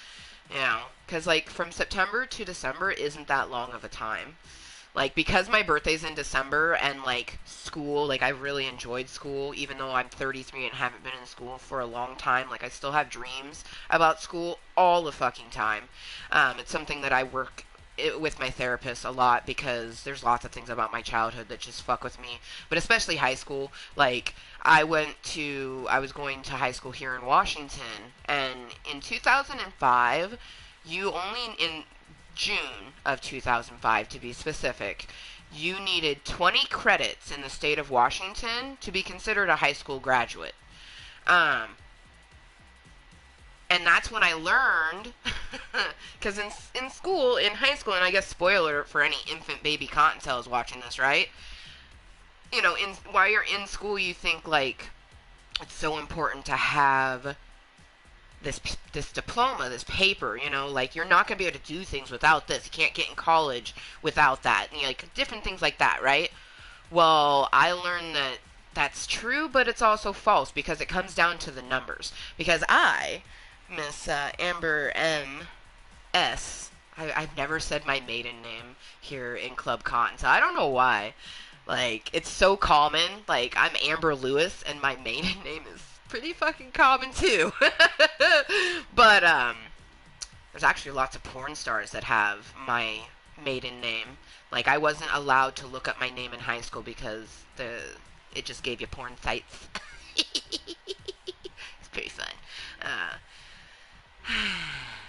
Because, like, from September to December isn't that long of a time. Like, because my birthday's in December and, like, school, like, I really enjoyed school, even though I'm 33 and haven't been in school for a long time. Like, I still have dreams about school all the fucking time. It's something that I work with my therapist a lot, because there's lots of things about my childhood that just fuck with me. But especially high school. Like, I was going to high school here in Washington, and in 2005, in June of 2005 to be specific, you needed 20 credits in the state of Washington to be considered a high school graduate. And that's when I learned, because in school, in high school, and I guess spoiler for any infant baby Cottontales watching this, right? While you're in school, you think, like, it's so important to have this diploma, this paper, like, you're not going to be able to do things without this. You can't get in college without that. And, like, different things like that, right? Well, I learned that that's true, but it's also false, because it comes down to the numbers. Because Miss Amber M.S., I've never said my maiden name here in Club Cotton, so I don't know why. Like, it's so common. Like, I'm Amber Lewis, and my maiden name is pretty fucking common, too. But, there's actually lots of porn stars that have my maiden name. Like, I wasn't allowed to look up my name in high school because it just gave you porn sites. It's pretty fun.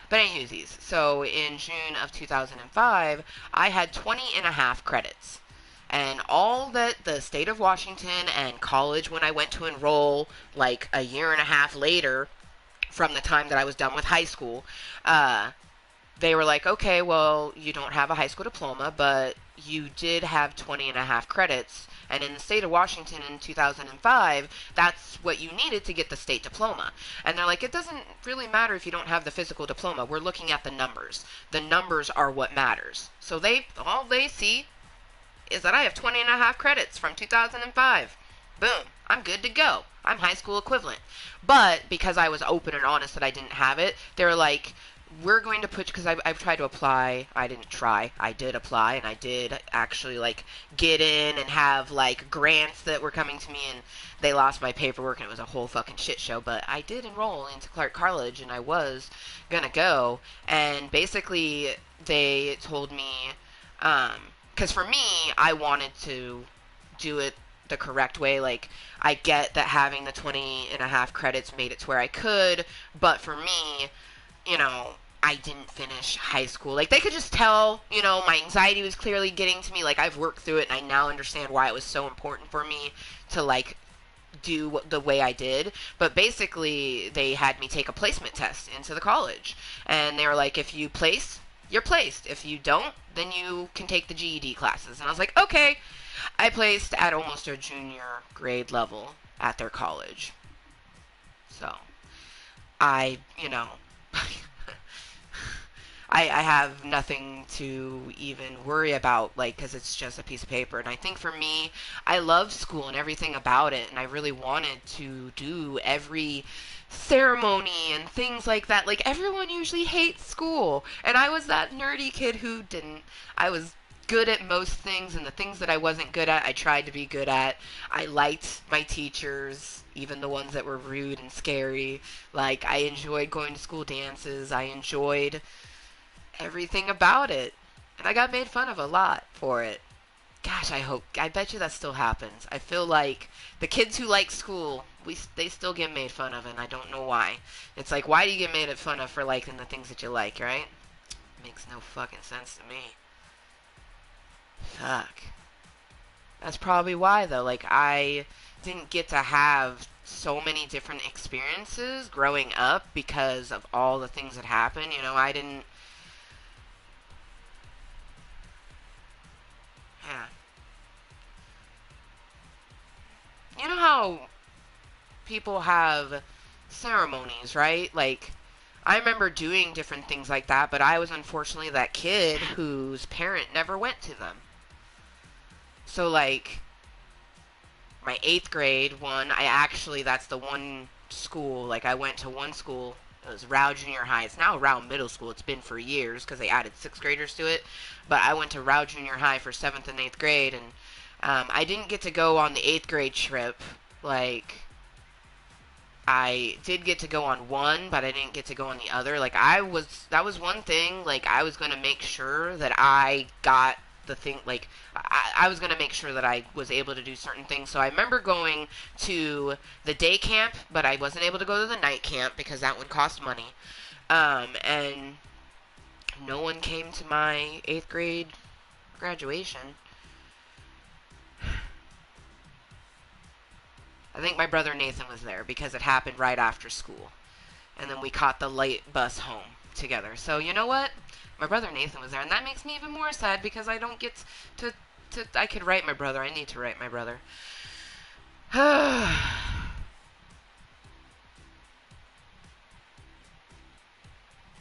But anyways, so in June of 2005, I had 20 and a half credits. And all that the state of Washington and college, when I went to enroll, like, a year and a half later from the time that I was done with high school, they were like, okay, well, you don't have a high school diploma, but you did have 20 and a half credits. And in the state of Washington in 2005, that's what you needed to get the state diploma. And they're like, it doesn't really matter if you don't have the physical diploma. We're looking at the numbers. The numbers are what matters. So all they see is that I have 20 and a half credits from 2005. Boom. I'm good to go. I'm high school equivalent. But because I was open and honest that I didn't have it, they're like, we're going to put, because I've tried to apply. I didn't try. I did apply, and I did actually, like, get in and have, like, grants that were coming to me, and they lost my paperwork, and it was a whole fucking shit show. But I did enroll into Clark College, and I was gonna go, and basically they told me, because for me, I wanted to do it the correct way. Like, I get that having the 20 and a half credits made it to where I could, but for me, you know, I didn't finish high school. Like, they could just tell, you know, my anxiety was clearly getting to me. Like, I've worked through it, and I now understand why it was so important for me to, like, do the way I did. But basically, they had me take a placement test into the college. And they were like, if you place, you're placed. If you don't, then you can take the GED classes. And I was like, okay. I placed at almost a junior grade level at their college. So, you know, I have nothing to even worry about, like, because it's just a piece of paper. And I think for me, I love school and everything about it, and I really wanted to do every ceremony and things like that. Like, everyone usually hates school, and I was that nerdy kid who didn't. I was good at most things, and the things that I wasn't good at, I tried to be good at. I liked my teachers, even the ones that were rude and scary. Like, I enjoyed going to school dances. I enjoyed everything about it. And I got made fun of a lot for it. Gosh, I bet you that still happens. I feel like the kids who like school, they still get made fun of, and I don't know why. It's like, why do you get made fun of for liking the things that you like, right? Makes no fucking sense to me. Fuck. That's probably why, though. Like, I didn't get to have so many different experiences growing up because of all the things that happened. You know, I didn't... Yeah. You know how people have ceremonies, right? Like, I remember doing different things like that, but I was unfortunately that kid whose parent never went to them. So, like, my 8th grade one, that's the one school, like, I went to one school. It was Rao Junior High. It's now Rao Middle School. It's been for years because they added 6th graders to it. But I went to Rao Junior High for 7th and 8th grade, and I didn't get to go on the 8th grade trip. Like, I did get to go on one, but I didn't get to go on the other. Like, that was one thing, like, I was going to make sure that I got the thing, like, I was going to make sure that I was able to do certain things. So I remember going to the day camp, but I wasn't able to go to the night camp because that would cost money. And no one came to my 8th grade graduation. I think my brother Nathan was there because it happened right after school. And then we caught the late bus home together. So, you know what? My brother Nathan was there, and that makes me even more sad because I don't get to I could write my brother. I need to write my brother.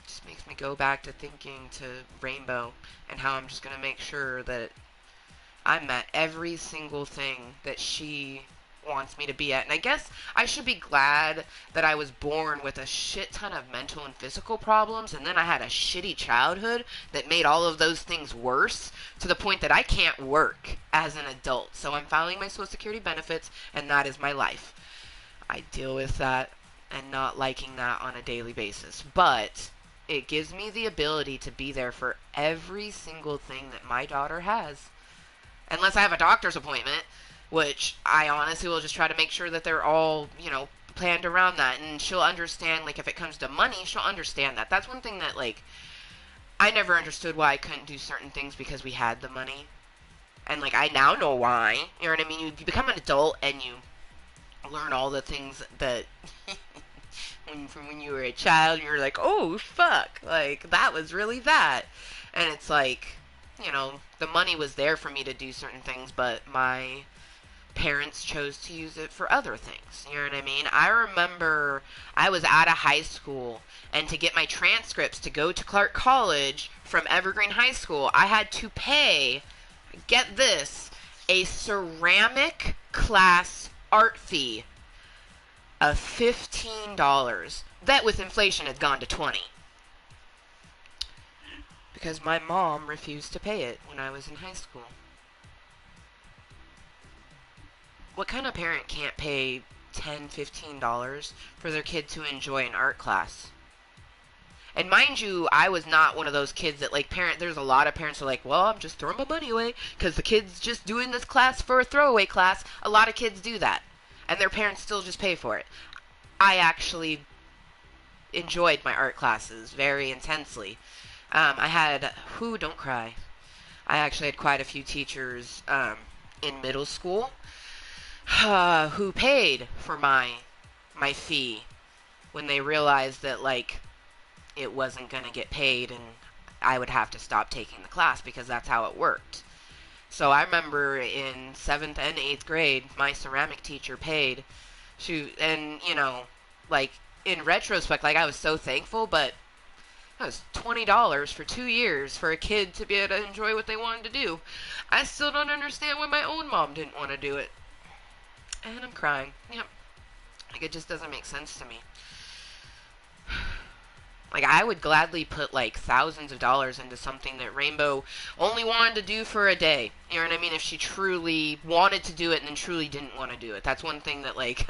Just makes me go back to thinking to Rainbow and how I'm just going to make sure that I'm at every single thing that she wants me to be at. And I guess I should be glad that I was born with a shit ton of mental and physical problems, and then I had a shitty childhood that made all of those things worse to the point that I can't work as an adult. So I'm filing my Social Security benefits, and that is my life. I deal with that and not liking that on a daily basis. But it gives me the ability to be there for every single thing that my daughter has. Unless I have a doctor's appointment, which I honestly will just try to make sure that they're all, you know, planned around that. And she'll understand, like, if it comes to money, she'll understand that. That's one thing that, like, I never understood why I couldn't do certain things because we had the money. And, like, I now know why. You know what I mean? You become an adult and you learn all the things that from when you were a child, you're like, oh, fuck. Like, that was really that. And it's like, the money was there for me to do certain things, but my parents chose to use it for other things. You know what I mean? I remember I was out of high school, and to get my transcripts to go to Clark College from Evergreen High School, I had to pay, get this, a ceramic class art fee of $15. That with inflation had gone to 20. Because my mom refused to pay it when I was in high school. What kind of parent can't pay $10, $15 for their kid to enjoy an art class? And mind you, I was not one of those kids that, like, there's a lot of parents who are like, well, I'm just throwing my money away because the kid's just doing this class for a throwaway class. A lot of kids do that. And their parents still just pay for it. I actually enjoyed my art classes very intensely. I had, don't cry. I actually had quite a few teachers in middle school who paid for my fee when they realized that, like, it wasn't going to get paid and I would have to stop taking the class because that's how it worked. So I remember in 7th and 8th grade, my ceramic teacher paid. And, like, in retrospect, like, I was so thankful, but that was $20 for 2 years for a kid to be able to enjoy what they wanted to do. I still don't understand why my own mom didn't want to do it. And I'm crying. Yep. Like, it just doesn't make sense to me. Like, I would gladly put, like, thousands of dollars into something that Rainbow only wanted to do for a day. You know what I mean? If she truly wanted to do it and then truly didn't want to do it. That's one thing that, like,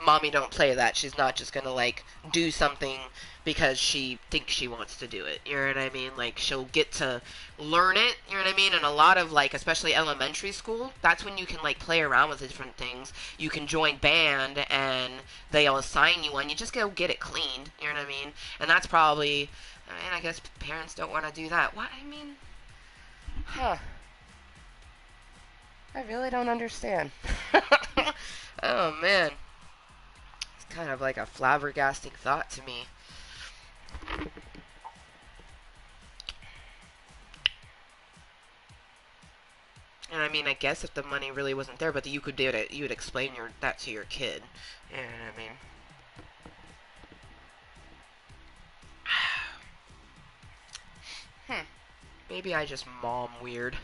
mommy don't play that. She's not just going to, like, do something because she thinks she wants to do it. You know what I mean? Like, she'll get to learn it. You know what I mean? And a lot of, like, especially elementary school, that's when you can, like, play around with the different things. You can join band and they'll assign you one. You just go get it cleaned. You know what I mean? And that's probably, I guess parents don't want to do that. What? I mean, I really don't understand. Oh, man. It's kind of like a flabbergasting thought to me. And I mean, I guess if the money really wasn't there, but you could do it, you would explain that to your kid. You know what I mean? Maybe I just mom weird.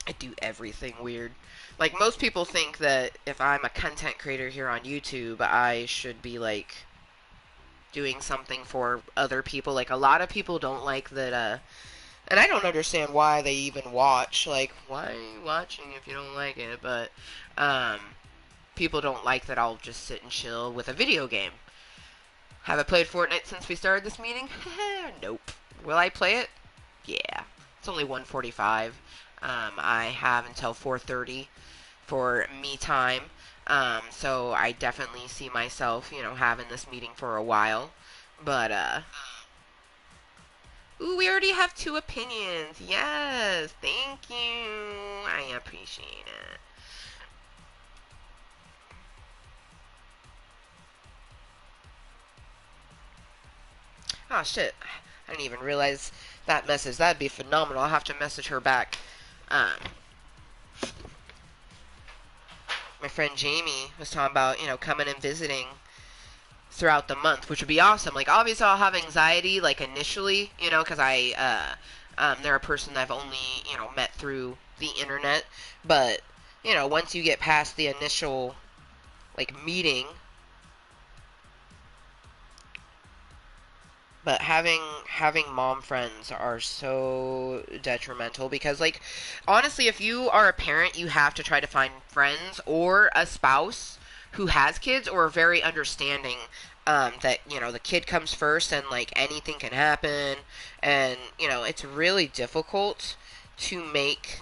I do everything weird. Like, most people think that if I'm a content creator here on YouTube, I should be, like, doing something for other people. Like, a lot of people don't like that, and I don't understand why they even watch. Like, why are you watching if you don't like it? But, people don't like that I'll just sit and chill with a video game. Have I played Fortnite since we started this meeting? Nope. Will I play it? Yeah. It's only 1:45. I have until 4:30 for me time. So I definitely see myself, having this meeting for a while. But, ooh, we already have 2 opinions. Yes, thank you. I appreciate it. Oh, shit. I didn't even realize that message. That'd be phenomenal. I'll have to message her back. My friend Jamie was talking about, coming and visiting throughout the month, which would be awesome. Like, obviously I'll have anxiety, like, initially, because they're a person that I've only, met through the internet. But, once you get past the initial, like, meeting. But having mom friends are so detrimental because, like, honestly, if you are a parent, you have to try to find friends or a spouse who has kids or are very understanding that, the kid comes first and, like, anything can happen. And, it's really difficult to make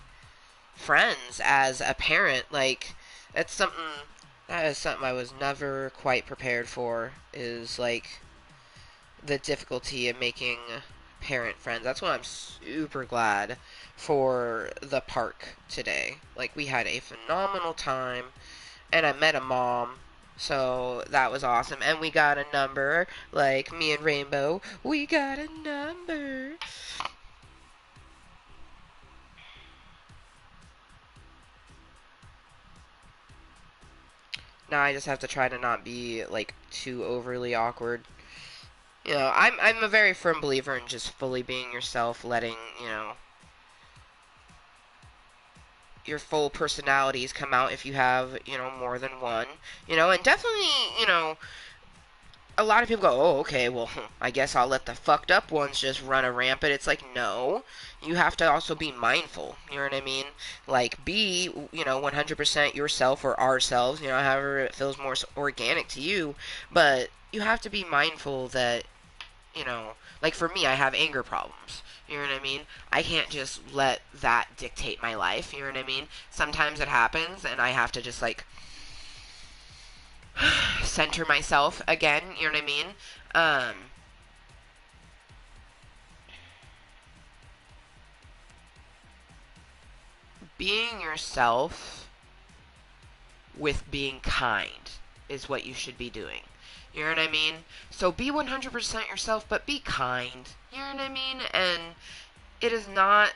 friends as a parent. Like, that is something I was never quite prepared for, is, like, the difficulty in making parent friends. That's why I'm super glad for the park today. Like, we had a phenomenal time, and I met a mom, so that was awesome. And we got a number, like me and Rainbow, we got a number. Now I just have to try to not be, like, too overly awkward. You know, I'm a very firm believer in just fully being yourself, letting, you know, your full personalities come out if you have, you know, more than one. You know, and definitely, you know, a lot of people go, oh, okay, well, I guess I'll let the fucked up ones just run a rampant. It's like, no. You have to also be mindful. You know what I mean? Like, be, you know, 100% yourself or ourselves, you know, however it feels more organic to you. But you have to be mindful that, you know, like for me, I have anger problems. You know what I mean? I can't just let that dictate my life. You know what I mean? Sometimes it happens, and I have to just, like, center myself again. You know what I mean? Being yourself with being kind is what you should be doing. You know what I mean? So be 100% yourself, but be kind. You know what I mean? And it is not,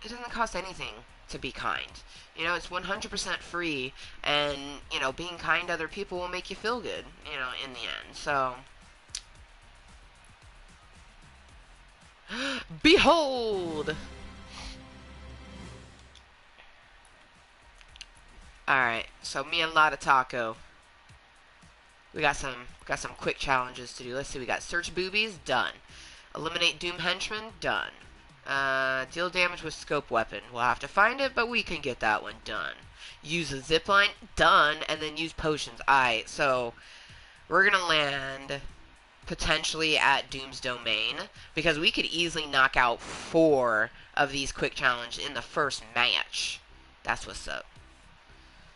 it doesn't cost anything to be kind. You know, it's 100% free, and, you know, being kind to other people will make you feel good, you know, in the end. So, behold! Alright, so me and Lotta Taco. We got some quick challenges to do. Let's see, we got search boobies, done. Eliminate doom henchmen, done. Deal damage with scope weapon. We'll have to find it, but we can get that one done. Use a zipline, done, and then use potions. Alright, so we're gonna land potentially at Doom's Domain, because we could easily knock out 4 of these quick challenge in the first match. That's what's up.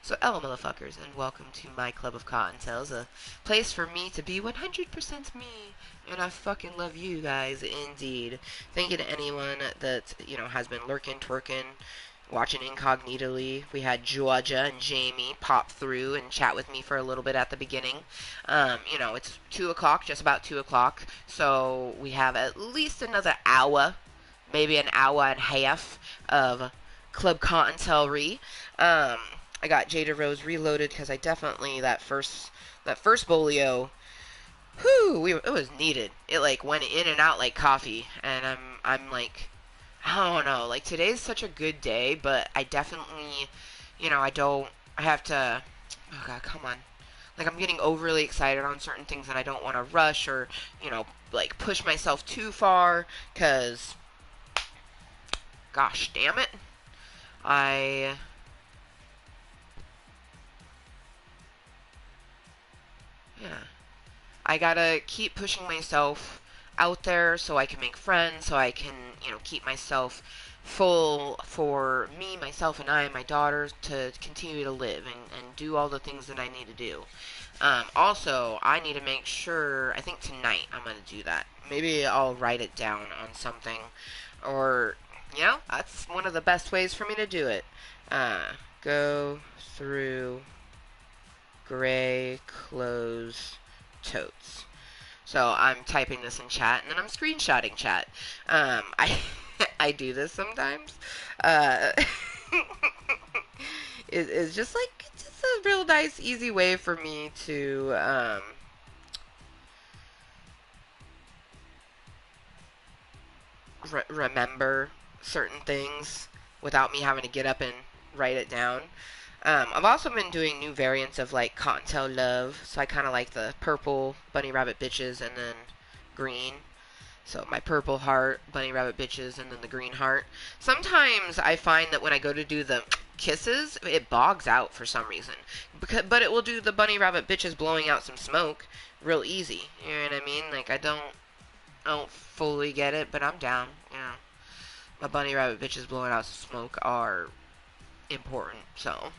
So, hello, motherfuckers, and welcome to my club of Cottontales, a place for me to be 100% me, and I fucking love you guys, indeed. Thank you to anyone that, you know, has been lurking, twerking, watching incognitally. We had Georgia and Jamie pop through and chat with me for a little bit at the beginning. You know, it's 2 o'clock, just about 2 o'clock, so we have at least another hour, maybe an hour and a half of Club Cottontale. I got Jada Rose reloaded because I definitely that first bolio, it was needed. It like went in and out like coffee, and I'm like, I don't know, like today's such a good day, but I definitely, you know, I have to, oh god, come on. Like I'm getting overly excited on certain things and I don't want to rush or, you know, like push myself too far cuz gosh, damn it. I Yeah. I gotta keep pushing myself out there so I can make friends, so I can, you know, keep myself full for me, myself, and my daughter to continue to live and do all the things that I need to do. Also, I need to make sure, I think tonight I'm going to do that. Maybe I'll write it down on something, or, you know, that's one of the best ways for me to do it. Go through gray clothes totes. So I'm typing this in chat and then I'm screenshotting chat. I I do this sometimes. Uh, it's just like it's just a real nice, easy way for me to remember certain things without me having to get up and write it down. I've also been doing new variants of like Kottontale Love, so I kind of like the purple bunny rabbit bitches and then green. So my purple heart, bunny rabbit bitches, and then the green heart. Sometimes I find that when I go to do the kisses, it bogs out for some reason. But it will do the bunny rabbit bitches blowing out some smoke real easy. You know what I mean? Like I don't fully get it, but I'm down. You know, my bunny rabbit bitches blowing out some smoke are important. So.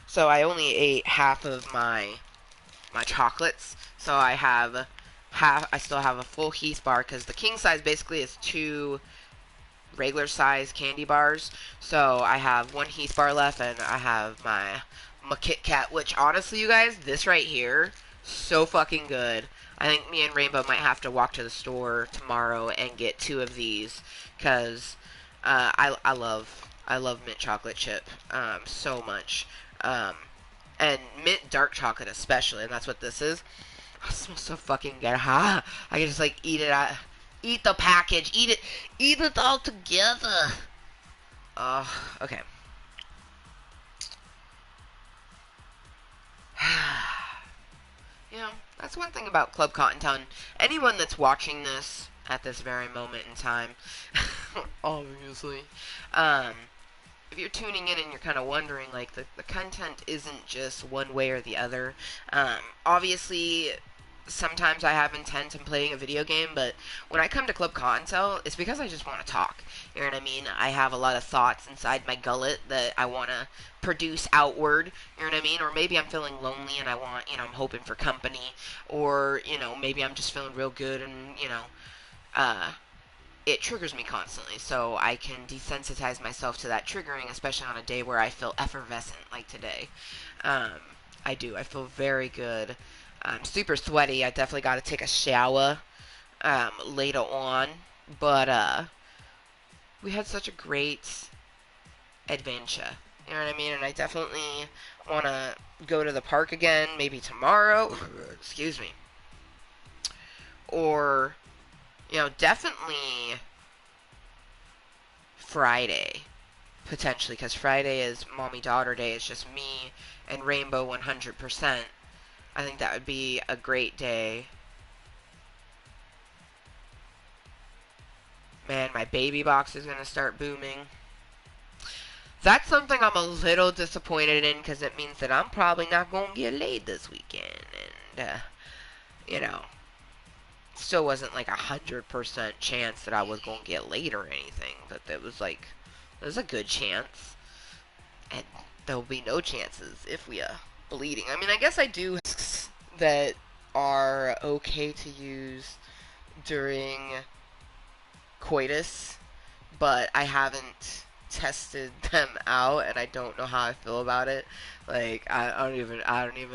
So I only ate half of my chocolates. So I have half. I still have a full Heath bar because the king size basically is 2 regular size candy bars. So I have 1 Heath bar left, and I have my Kit Kat. Which honestly, you guys, this right here So fucking good. I think me and Rainbow might have to walk to the store tomorrow and get 2 of these, because I love mint chocolate chip so much. Um, and mint dark chocolate especially, and that's what this is. Oh, it smells so fucking good. Ha! I can just like eat it. Eat the package. Eat it all together. Oh, okay. You know, that's one thing about Club Cottontown. Anyone that's watching this at this very moment in time, obviously, um, if you're tuning in and you're kind of wondering, like, the content isn't just one way or the other. Obviously, sometimes I have intent in playing a video game, but when I come to Club Cottontail, it's because I just want to talk. You know what I mean? I have a lot of thoughts inside my gullet that I want to produce outward. You know what I mean? Or maybe I'm feeling lonely and I want, I'm hoping for company. Or, maybe I'm just feeling real good and, uh, it triggers me constantly, so I can desensitize myself to that triggering, especially on a day where I feel effervescent, like today. Um, I do. I feel very good. I'm super sweaty. I definitely got to take a shower later on, but we had such a great adventure. You know what I mean? And I definitely want to go to the park again, maybe tomorrow. Excuse me. Or, definitely Friday, potentially, because Friday is mommy-daughter day. It's just me and Rainbow 100%. I think that would be a great day. Man, my baby box is going to start booming. That's something I'm a little disappointed in, because it means that I'm probably not going to get laid this weekend. And, still wasn't like 100% chance that I was going to get laid or anything. But it was like, there's a good chance. And there will be no chances if we are bleeding. I mean, I guess I do that are okay to use during coitus, but I haven't tested them out, and I don't know how I feel about it. Like, I don't even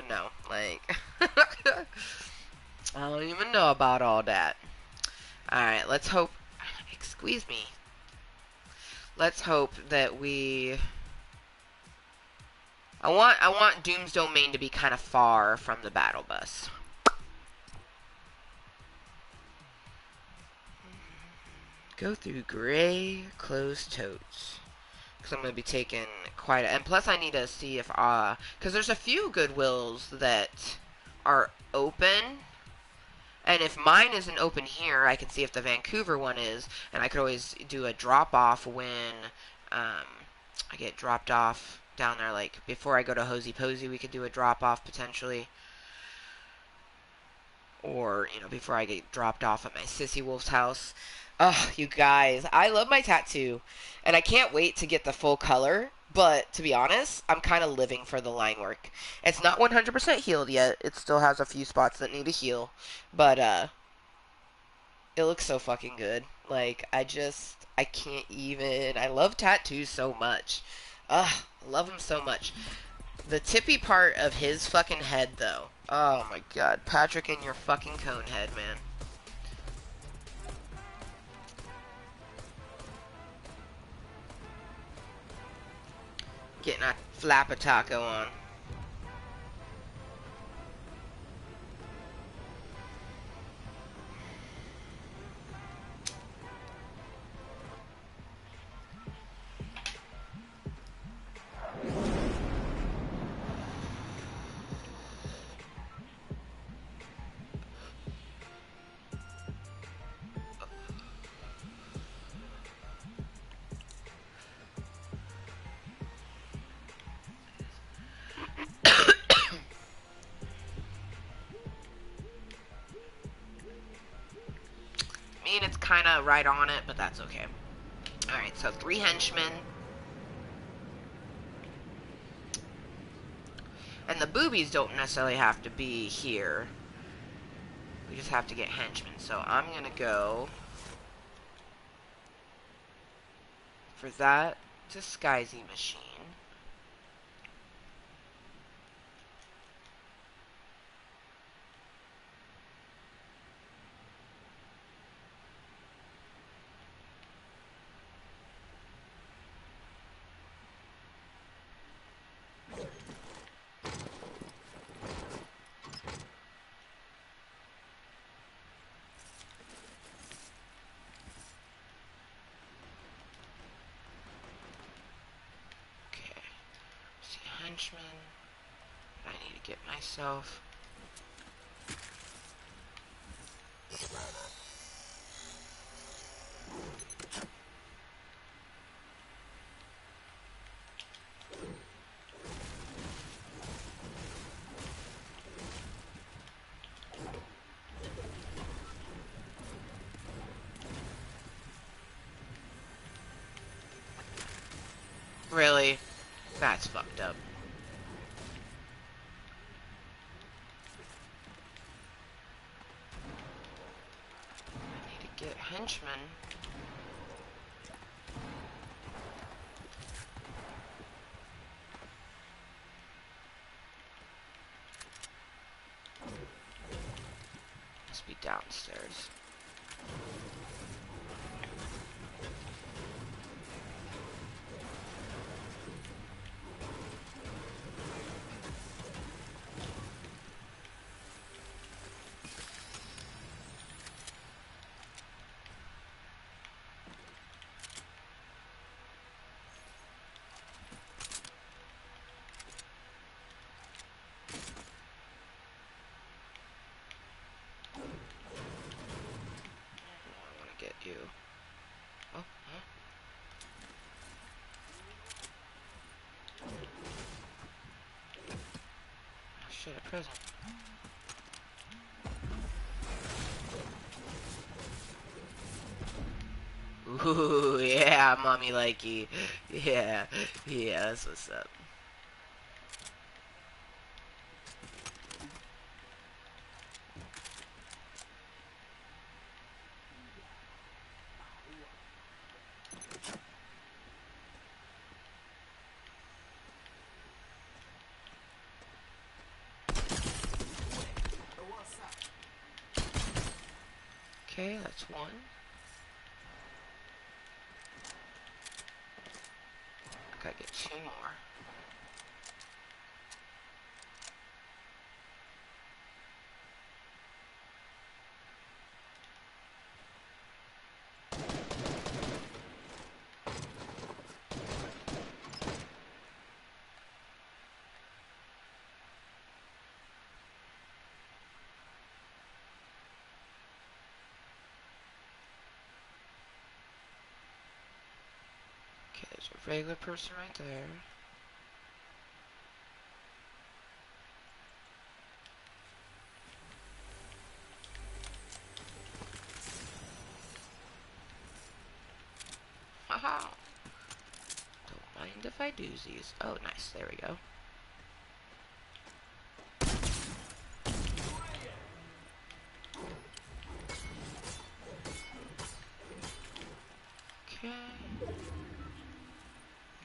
know. Like, I don't even know about all that. Alright, let's hope, excuse me, let's hope that I want Doom's Domain to be kind of far from the battle bus. Go through gray closed totes. Because I'm going to be taking quite a... And plus I need to see if... Because there's a few Goodwills that are open. And if mine isn't open here, I can see if the Vancouver one is. And I could always do a drop-off when I get dropped off down there. Like, before I go to Hosey Posey, we could do a drop-off potentially. Or, before I get dropped off at my Sissy Wolf's house. Oh, you guys, I love my tattoo. And I can't wait to get the full color. But, to be honest, I'm kind of living for the line work. It's not 100% healed yet. It still has a few spots that need to heal. But, it looks so fucking good. Like, I can't even... I love tattoos so much. Ugh, I love them so much. The tippy part of his fucking head, though. Oh my god. Patrick and your fucking cone head, man. Getting a flapper taco on. I mean, it's kind of right on it, but that's okay. Alright, so 3 henchmen. And the boobies don't necessarily have to be here. We just have to get henchmen. So I'm going to go for that disguising machine. . henchmen. I need to get myself. Really? That's fucked up. I need to get henchmen. Must be downstairs. Get you. Oh, huh? Oh shit, a prison. Ooh, yeah, mommy likey. Yeah, yeah, that's what's up. Okay, that's one. Gotta get two more. Okay, there's a regular person right there. Haha! Don't mind if I doozies. Oh, nice. There we go. Okay.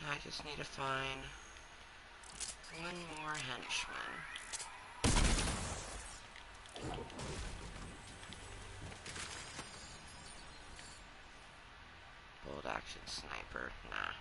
Now I just need to find one more henchman. Bolt action sniper. Nah.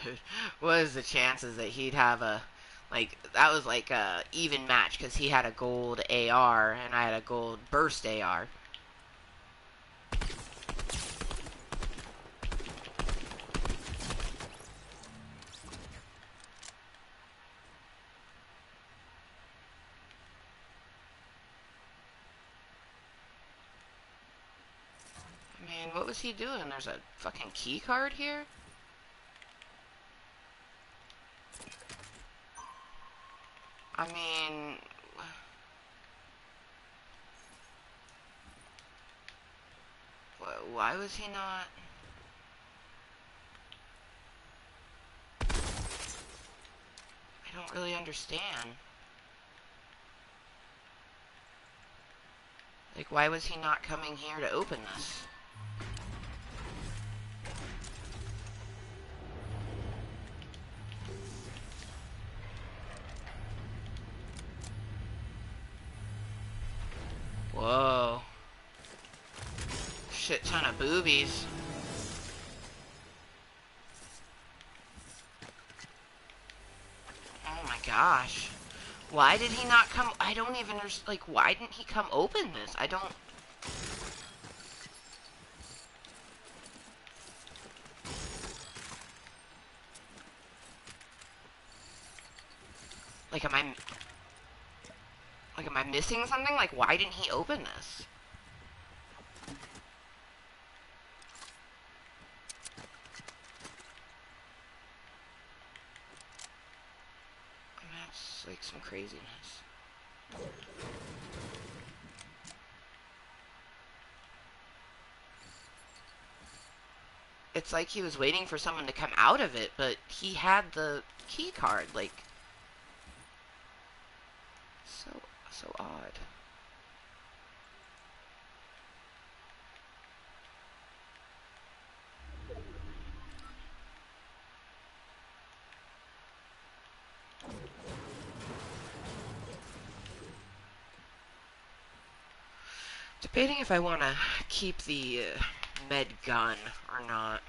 Dude, what is the chances that he'd have a, like, that was like a even match, because he had a gold AR, and I had a gold burst AR. I mean, what was he doing? There's a fucking key card here? I mean, why was he not? I don't really understand. Like, why was he not coming here to open this? Whoa. Shit ton of boobies. Oh my gosh. Why did he not come? I don't even understand. Like, why didn't he come open this? I don't. Like, am I missing something? Like, why didn't he open this? I mean, that's like some craziness. It's like he was waiting for someone to come out of it, but he had the key card, like, so odd. Debating if I want to keep the med gun or not.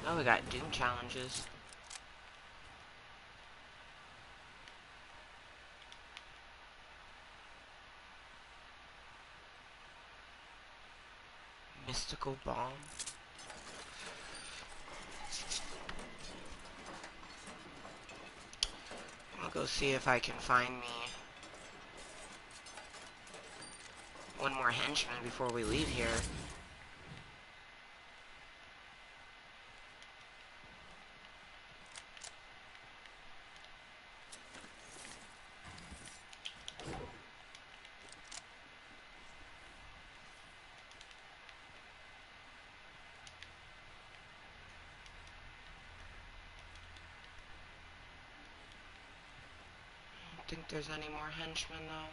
Oh, we got Doom challenges. Mystical bomb. I'll go see if I can find me one more henchman before we leave here. I don't think there's any more henchmen though.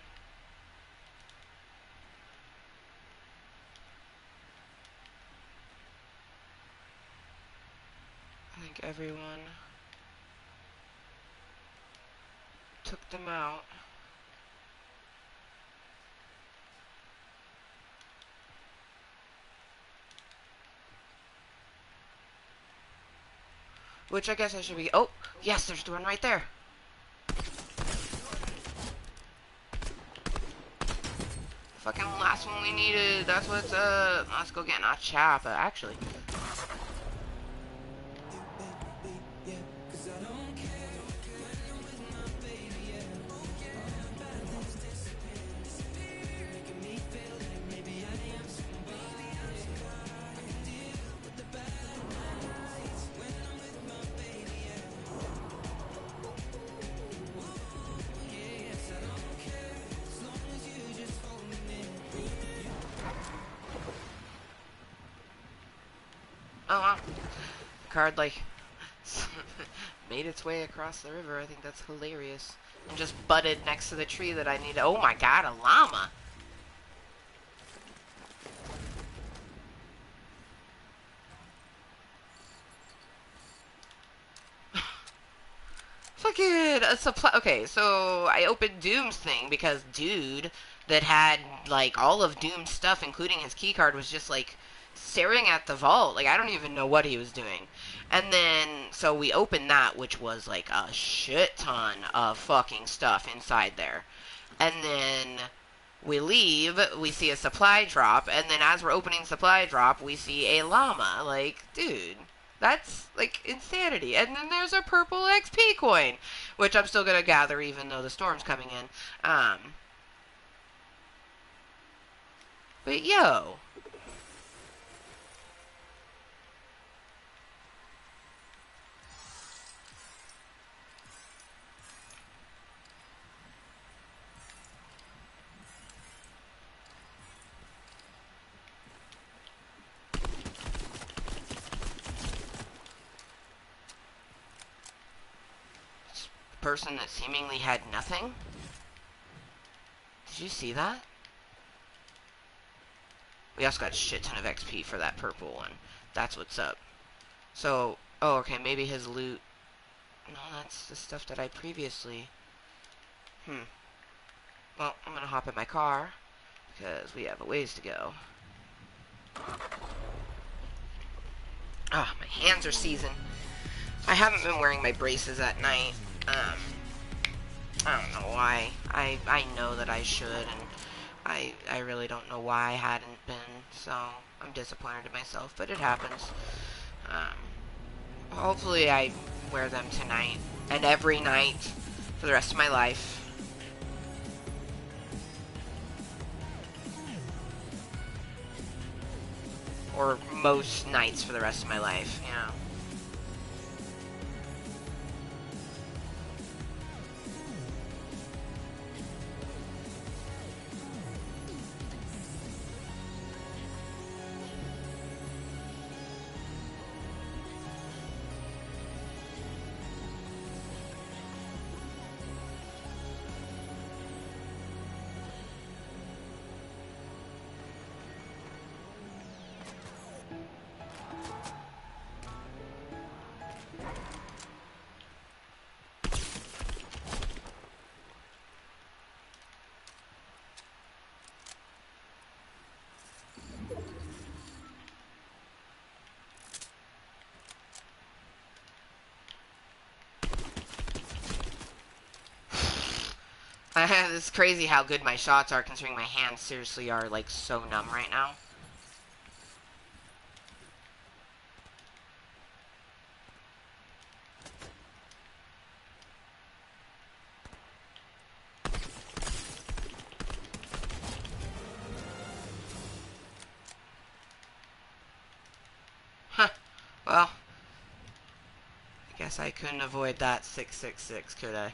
I think everyone took them out. Which I guess I should be. Oh, yes, there's the one right there. Fucking last one we needed. That's what's up. Let's go get a chop. Actually. Oh wow. Card like made its way across the river. I think that's hilarious. And just butted next to the tree that I need. Oh my god, a llama. Fucking a supply. Okay, so I opened Doom's thing because dude that had like all of Doom's stuff, including his keycard, was just like staring at the vault. Like, I don't even know what he was doing. And then, so we opened that, which was like a shit ton of fucking stuff inside there. And then we leave, we see a supply drop, and then as we're opening supply drop, we see a llama. Like, dude, That's, like, insanity. And then there's a purple XP coin, which I'm still gonna gather even though the storm's coming in. But yo. This person that seemingly had nothing. Did you see that? We also got a shit ton of XP for that purple one. That's what's up. So, oh, okay, maybe his loot. No, that's the stuff that I previously... Well, I'm gonna hop in my car, because we have a ways to go. Ah, my hands are seizing. I haven't been wearing my braces at night. I don't know why. I know that I should, and I really don't know why I hadn't been, so I'm disappointed in myself, but it happens. Hopefully I wear them tonight, and every night for the rest of my life. Or most nights for the rest of my life, you know. It's crazy how good my shots are, considering my hands seriously are, like, so numb right now. Huh. Well, I guess I couldn't avoid that 666, could I?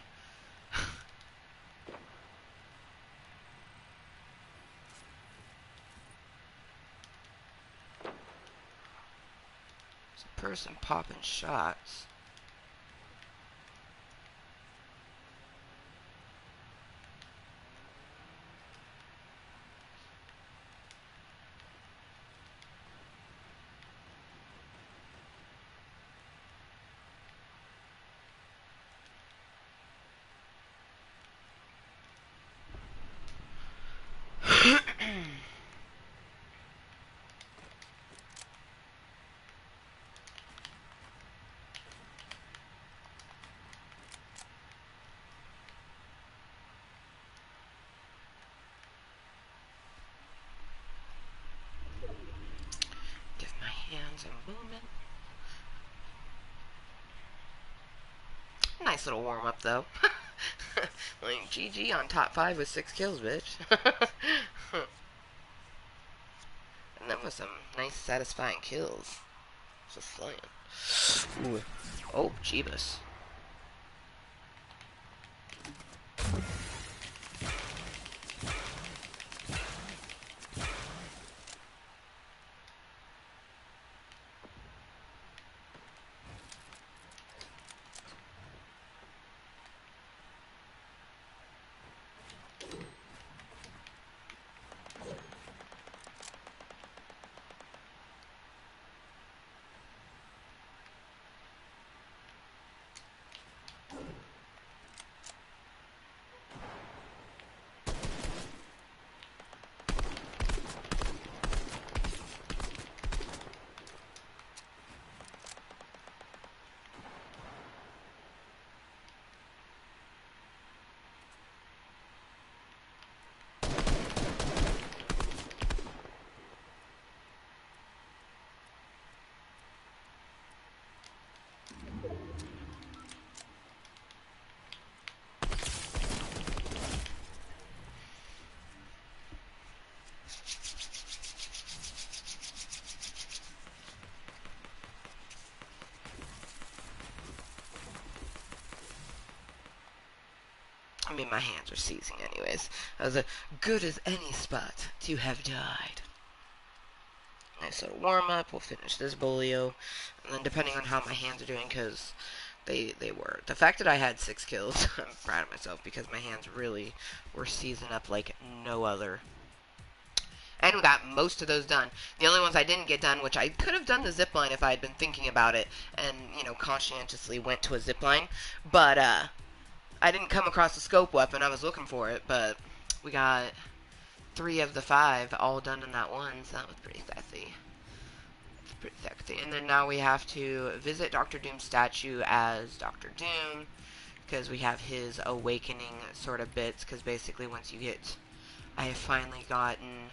There's a person popping shots. Give my hands a movement. Nice little warm-up, though. Like, GG on top 5 with 6 kills, bitch. And that was some nice, satisfying kills. Just flying. Ooh. Oh, Jeebus. I mean, my hands are seizing anyways. That was as good as any spot to have died. Nice little warm-up. We'll finish this bolio. And then depending on how my hands are doing, because they were. The fact that I had 6 kills, I'm proud of myself, because my hands really were seizing up like no other. And we got most of those done. The only ones I didn't get done, which I could have done the zipline if I had been thinking about it and, you know, conscientiously went to a zipline. But, I didn't come across a scope weapon. I was looking for it, but we got 3 of the 5 all done in that one, so that was pretty sexy. It's pretty sexy. And then now we have to visit Dr. Doom's statue as Dr. Doom, because we have his awakening sort of bits, because basically once you get... I have finally gotten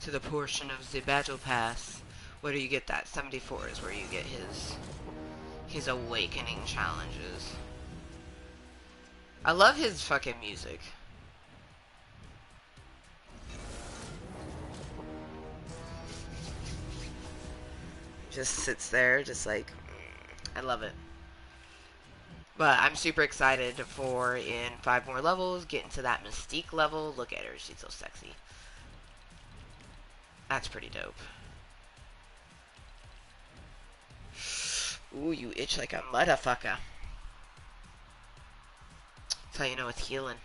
to the portion of the battle pass where you get that 74 is where you get his awakening challenges. I love his fucking music. Just sits there, just like, I love it. But I'm super excited for in 5 more levels, getting to that Mystique level. Look at her, she's so sexy. That's pretty dope. Ooh, you itch like a motherfucker. That's how you know it's healing.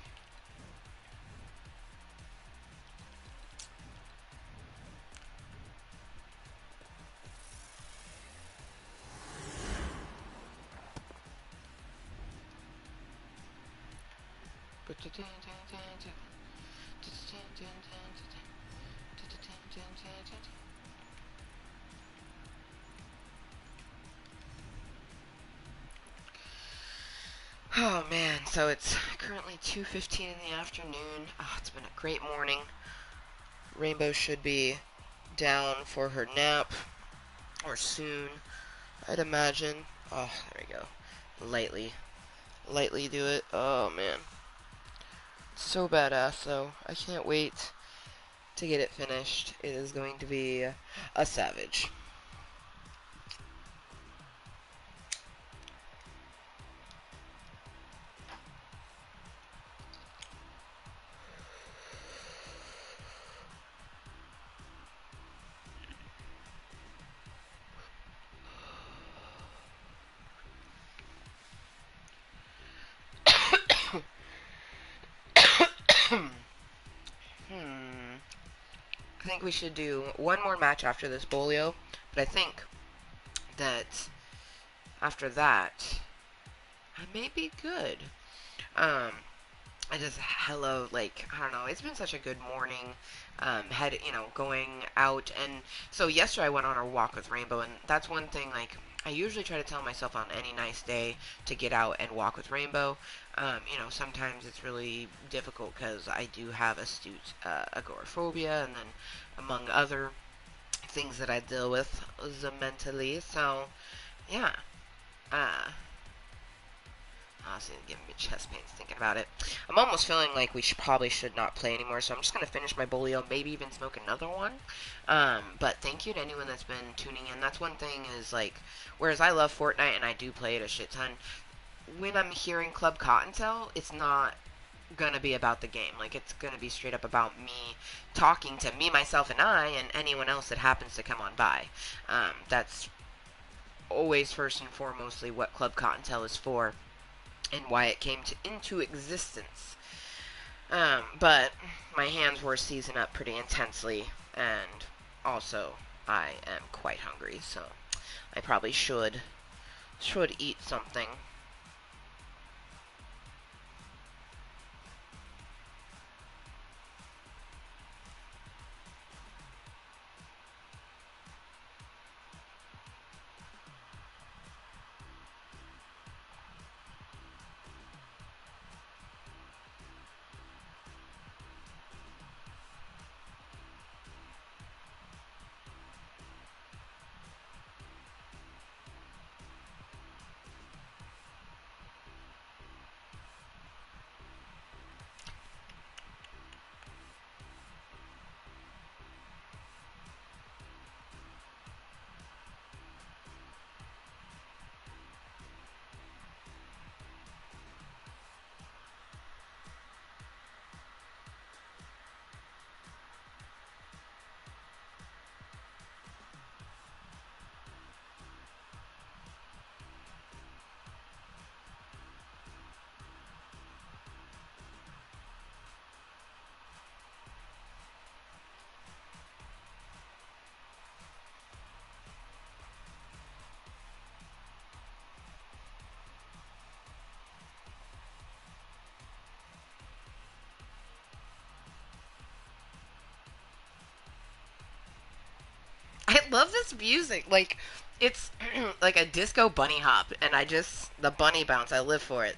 Oh man, so it's currently 2:15 in the afternoon. Oh, it's been a great morning. Rainbow should be down for her nap, or soon, I'd imagine. Oh, there we go. Lightly do it. Oh man. So badass though. I can't wait to get it finished. It is going to be a savage. I think we should do one more match after this bolio, but I think that after that, I may be good. I just hello, like, I don't know, it's been such a good morning, going out, and so yesterday I went on a walk with Rainbow, and that's one thing, like, I usually try to tell myself on any nice day to get out and walk with Rainbow. Sometimes it's really difficult because I do have astute agoraphobia, and then among other things that I deal with mentally, so, yeah, honestly, giving me chest pains thinking about it. I'm almost feeling like we probably should not play anymore, so I'm just going to finish my bolio, maybe even smoke another one. But thank you to anyone that's been tuning in. That's one thing is, like, whereas I love Fortnite and I do play it a shit ton, when I'm hearing Club Cottontale, it's not going to be about the game. Like, it's going to be straight up about me talking to me, myself, and I, and anyone else that happens to come on by. That's always first and foremostly what Club Cottontale is for, and why it came into existence. But my hands were seizing up pretty intensely, and also I am quite hungry, so I probably should eat something. love this music. Like, it's like a disco bunny hop, and the bunny bounce, I live for it.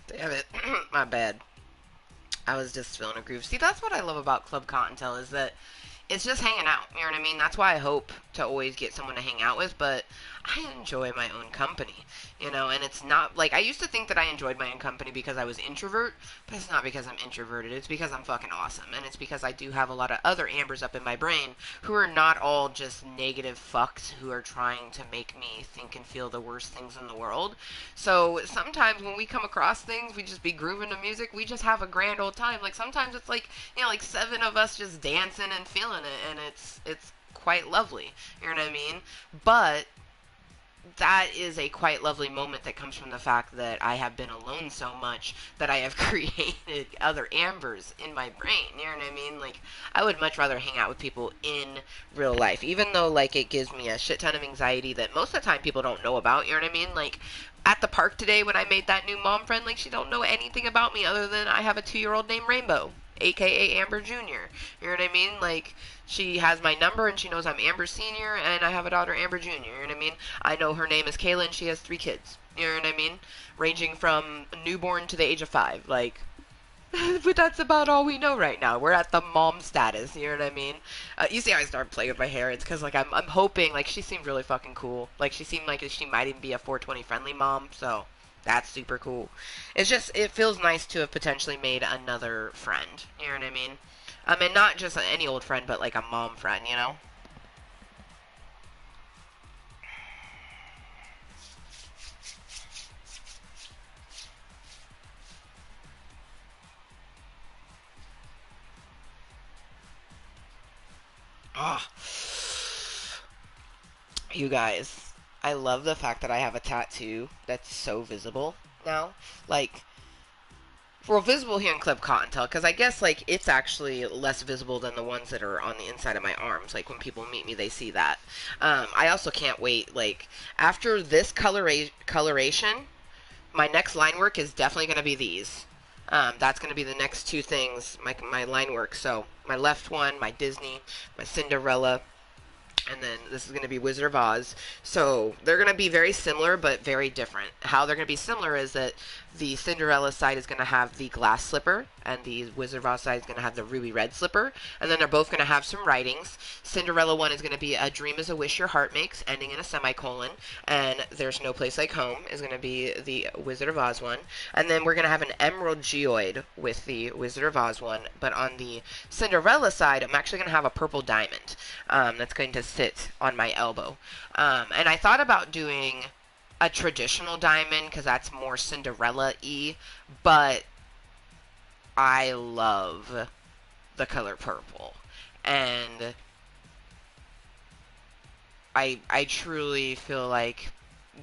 Damn it. My bad. I was just feeling a groove. See, that's what I love about Club Cottontail is that it's just hanging out. You know what I mean? That's why I hope to always get someone to hang out with, but I enjoy my own company, and it's not like I used to think that I enjoyed my own company because I was introvert, but it's not because I'm introverted. It's because I'm fucking awesome, and it's because I do have a lot of other Ambers up in my brain who are not all just negative fucks who are trying to make me think and feel the worst things in the world. So sometimes when we come across things, we just be grooving to music. We just have a grand old time. Like sometimes it's like like seven of us just dancing and feeling it, and it's quite lovely. You know what I mean? But that is a quite lovely moment that comes from the fact that I have been alone so much that I have created other Ambers in my brain. You know what I mean? Like, I would much rather hang out with people in real life, even though, like, it gives me a shit ton of anxiety that most of the time people don't know about. You know what I mean? Like, at the park today when I made that new mom friend, like, she don't know anything about me other than I have a 2-year-old named Rainbow, aka Amber Jr. You know what I mean? Like, she has my number and she knows I'm Amber Senior and I have a daughter Amber Junior. You know what I mean? I know her name is Kayla and she has 3 kids. You know what I mean? Ranging from newborn to the age of 5. Like, but that's about all we know right now. We're at the mom status. You know what I mean? You see how I started playing with my hair? It's because like I'm hoping like she seemed really fucking cool. Like she seemed like she might even be a 420 friendly mom. So that's super cool. It's just it feels nice to have potentially made another friend. You know what I mean? I mean, not just any old friend, but like a mom friend. You know? Ah, you guys, I love the fact that I have a tattoo that's so visible now. Like, Well, visible here in Club Cottontail, because I guess like it's actually less visible than the ones that are on the inside of my arms. Like when people meet me, they see that. I also can't wait. Like after this coloration, my next line work is definitely going to be these. That's going to be the next two things, my line work. So my left one, my Disney, my Cinderella, and then this is going to be Wizard of Oz. So they're going to be very similar, but very different. How they're going to be similar is that the Cinderella side is going to have the glass slipper, and the Wizard of Oz side is going to have the ruby red slipper, and then they're both going to have some writings. Cinderella one is going to be "A dream is a wish your heart makes," ending in a semicolon, and "There's no place like home" is going to be the Wizard of Oz one, and then we're going to have an emerald geoid with the Wizard of Oz one, but on the Cinderella side, I'm actually going to have a purple diamond that's going to sit on my elbow. And I thought about doing a traditional diamond because that's more Cinderella-y, but I love the color purple. And I truly feel like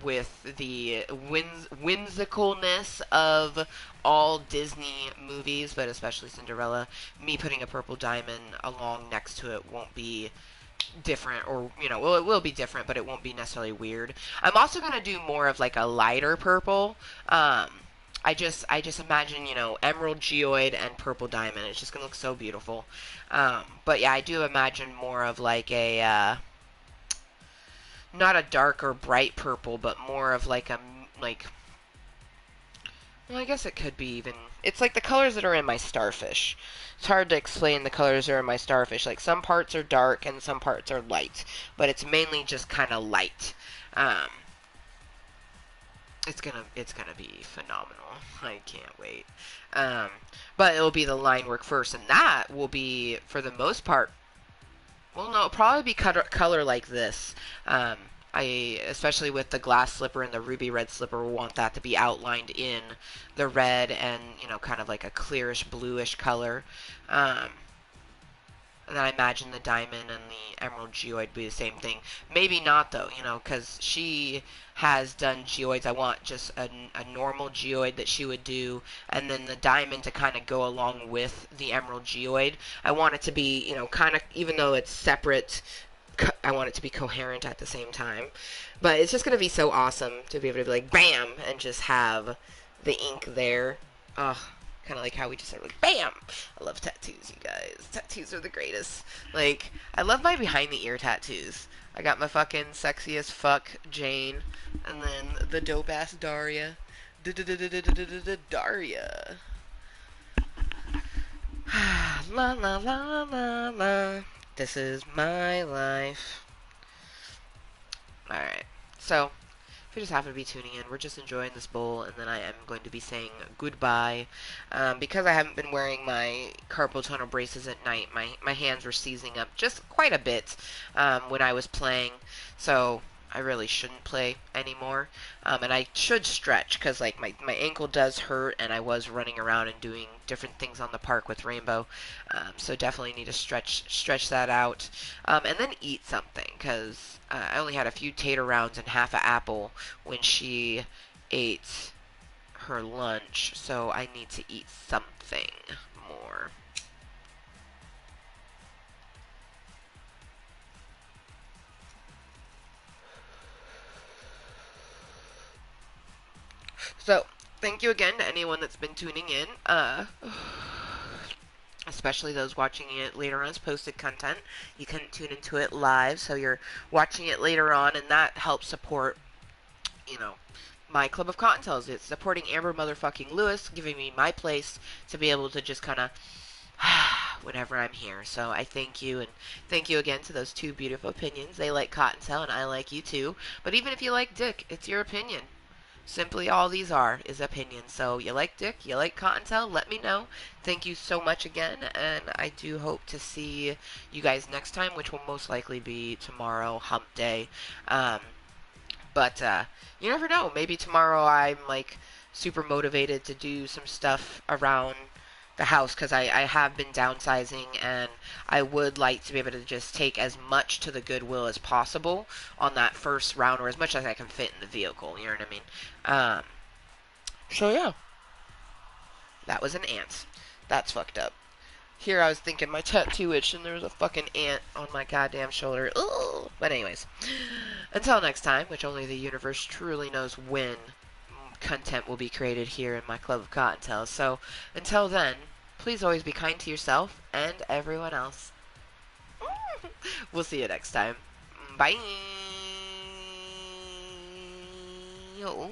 with the whimsicalness of all Disney movies, but especially Cinderella, me putting a purple diamond along next to it won't be different, or well, it will be different, but it won't be necessarily weird. I'm also going to do more of like a lighter purple. I just imagine, emerald geoid and purple diamond. It's just going to look so beautiful. But yeah, I do imagine more of like a not a dark or bright purple, but more of like a like well, I guess it could be even. It's like the colors that are in my starfish. It's hard to explain the colors that are in my starfish. Like some parts are dark and some parts are light, but it's mainly just kind of light. Um, it's gonna be phenomenal. I can't wait. Um, but it'll be the line work first, and that will be for the most part. Well, no, it'll probably be color like this. Especially with the glass slipper and the ruby red slipper, will want that to be outlined in the red and, kind of like a clearish bluish color. And then I imagine the diamond and the emerald geoid be the same thing. Maybe not, though, because she has done geoids. I want just a normal geoid that she would do, and then the diamond to kind of go along with the emerald geoid. I want it to be, kind of, even though it's separate, I want it to be coherent at the same time. But it's just going to be so awesome to be able to be like, bam, and just have the ink there. Ugh. Kind of like how we just said, like, bam! I love tattoos, you guys. Tattoos are the greatest. Like, I love my behind-the-ear tattoos. I got my fucking sexy as fuck Jane, and then the dope-ass Daria. Daria. La la la la la. This is my life. Alright, so if you just happen to be tuning in, we're just enjoying this bowl, and then I am going to be saying goodbye. Because I haven't been wearing my carpal tunnel braces at night, my hands were seizing up just quite a bit when I was playing, so I really shouldn't play anymore. And I should stretch, because like my ankle does hurt, and I was running around and doing different things on the park with Rainbow. So definitely need to stretch that out. And then eat something, because I only had a few tater rounds and half an apple when she ate her lunch, so I need to eat something more. So, thank you again to anyone that's been tuning in, especially those watching it later on as posted content. You couldn't tune into it live, so you're watching it later on, and that helps support, my Club of Cottontales. It's supporting Amber Motherfucking Lewis, giving me my place to be able to just kind of whenever I'm here. So I thank you, and thank you again to those two beautiful opinions. They like Cottontail, and I like you too. But even if you like Dick, it's your opinion. Simply all these is opinions. So you like Dick, you like Cottontail, let me know. Thank you so much again, and I do hope to see you guys next time, which will most likely be tomorrow, hump day. But you never know. Maybe tomorrow I'm like super motivated to do some stuff around the house, because I have been downsizing, and I would like to be able to just take as much to the Goodwill as possible on that first round, or as much as I can fit in the vehicle, you know what I mean? So yeah. That was an ant. That's fucked up. Here I was thinking my tattoo itched and there was a fucking ant on my goddamn shoulder. Ugh. But anyways, until next time, which only the universe truly knows when content will be created here in my Club of Cottontails. So until then, please always be kind to yourself and everyone else. We'll see you next time. Bye. Ooh.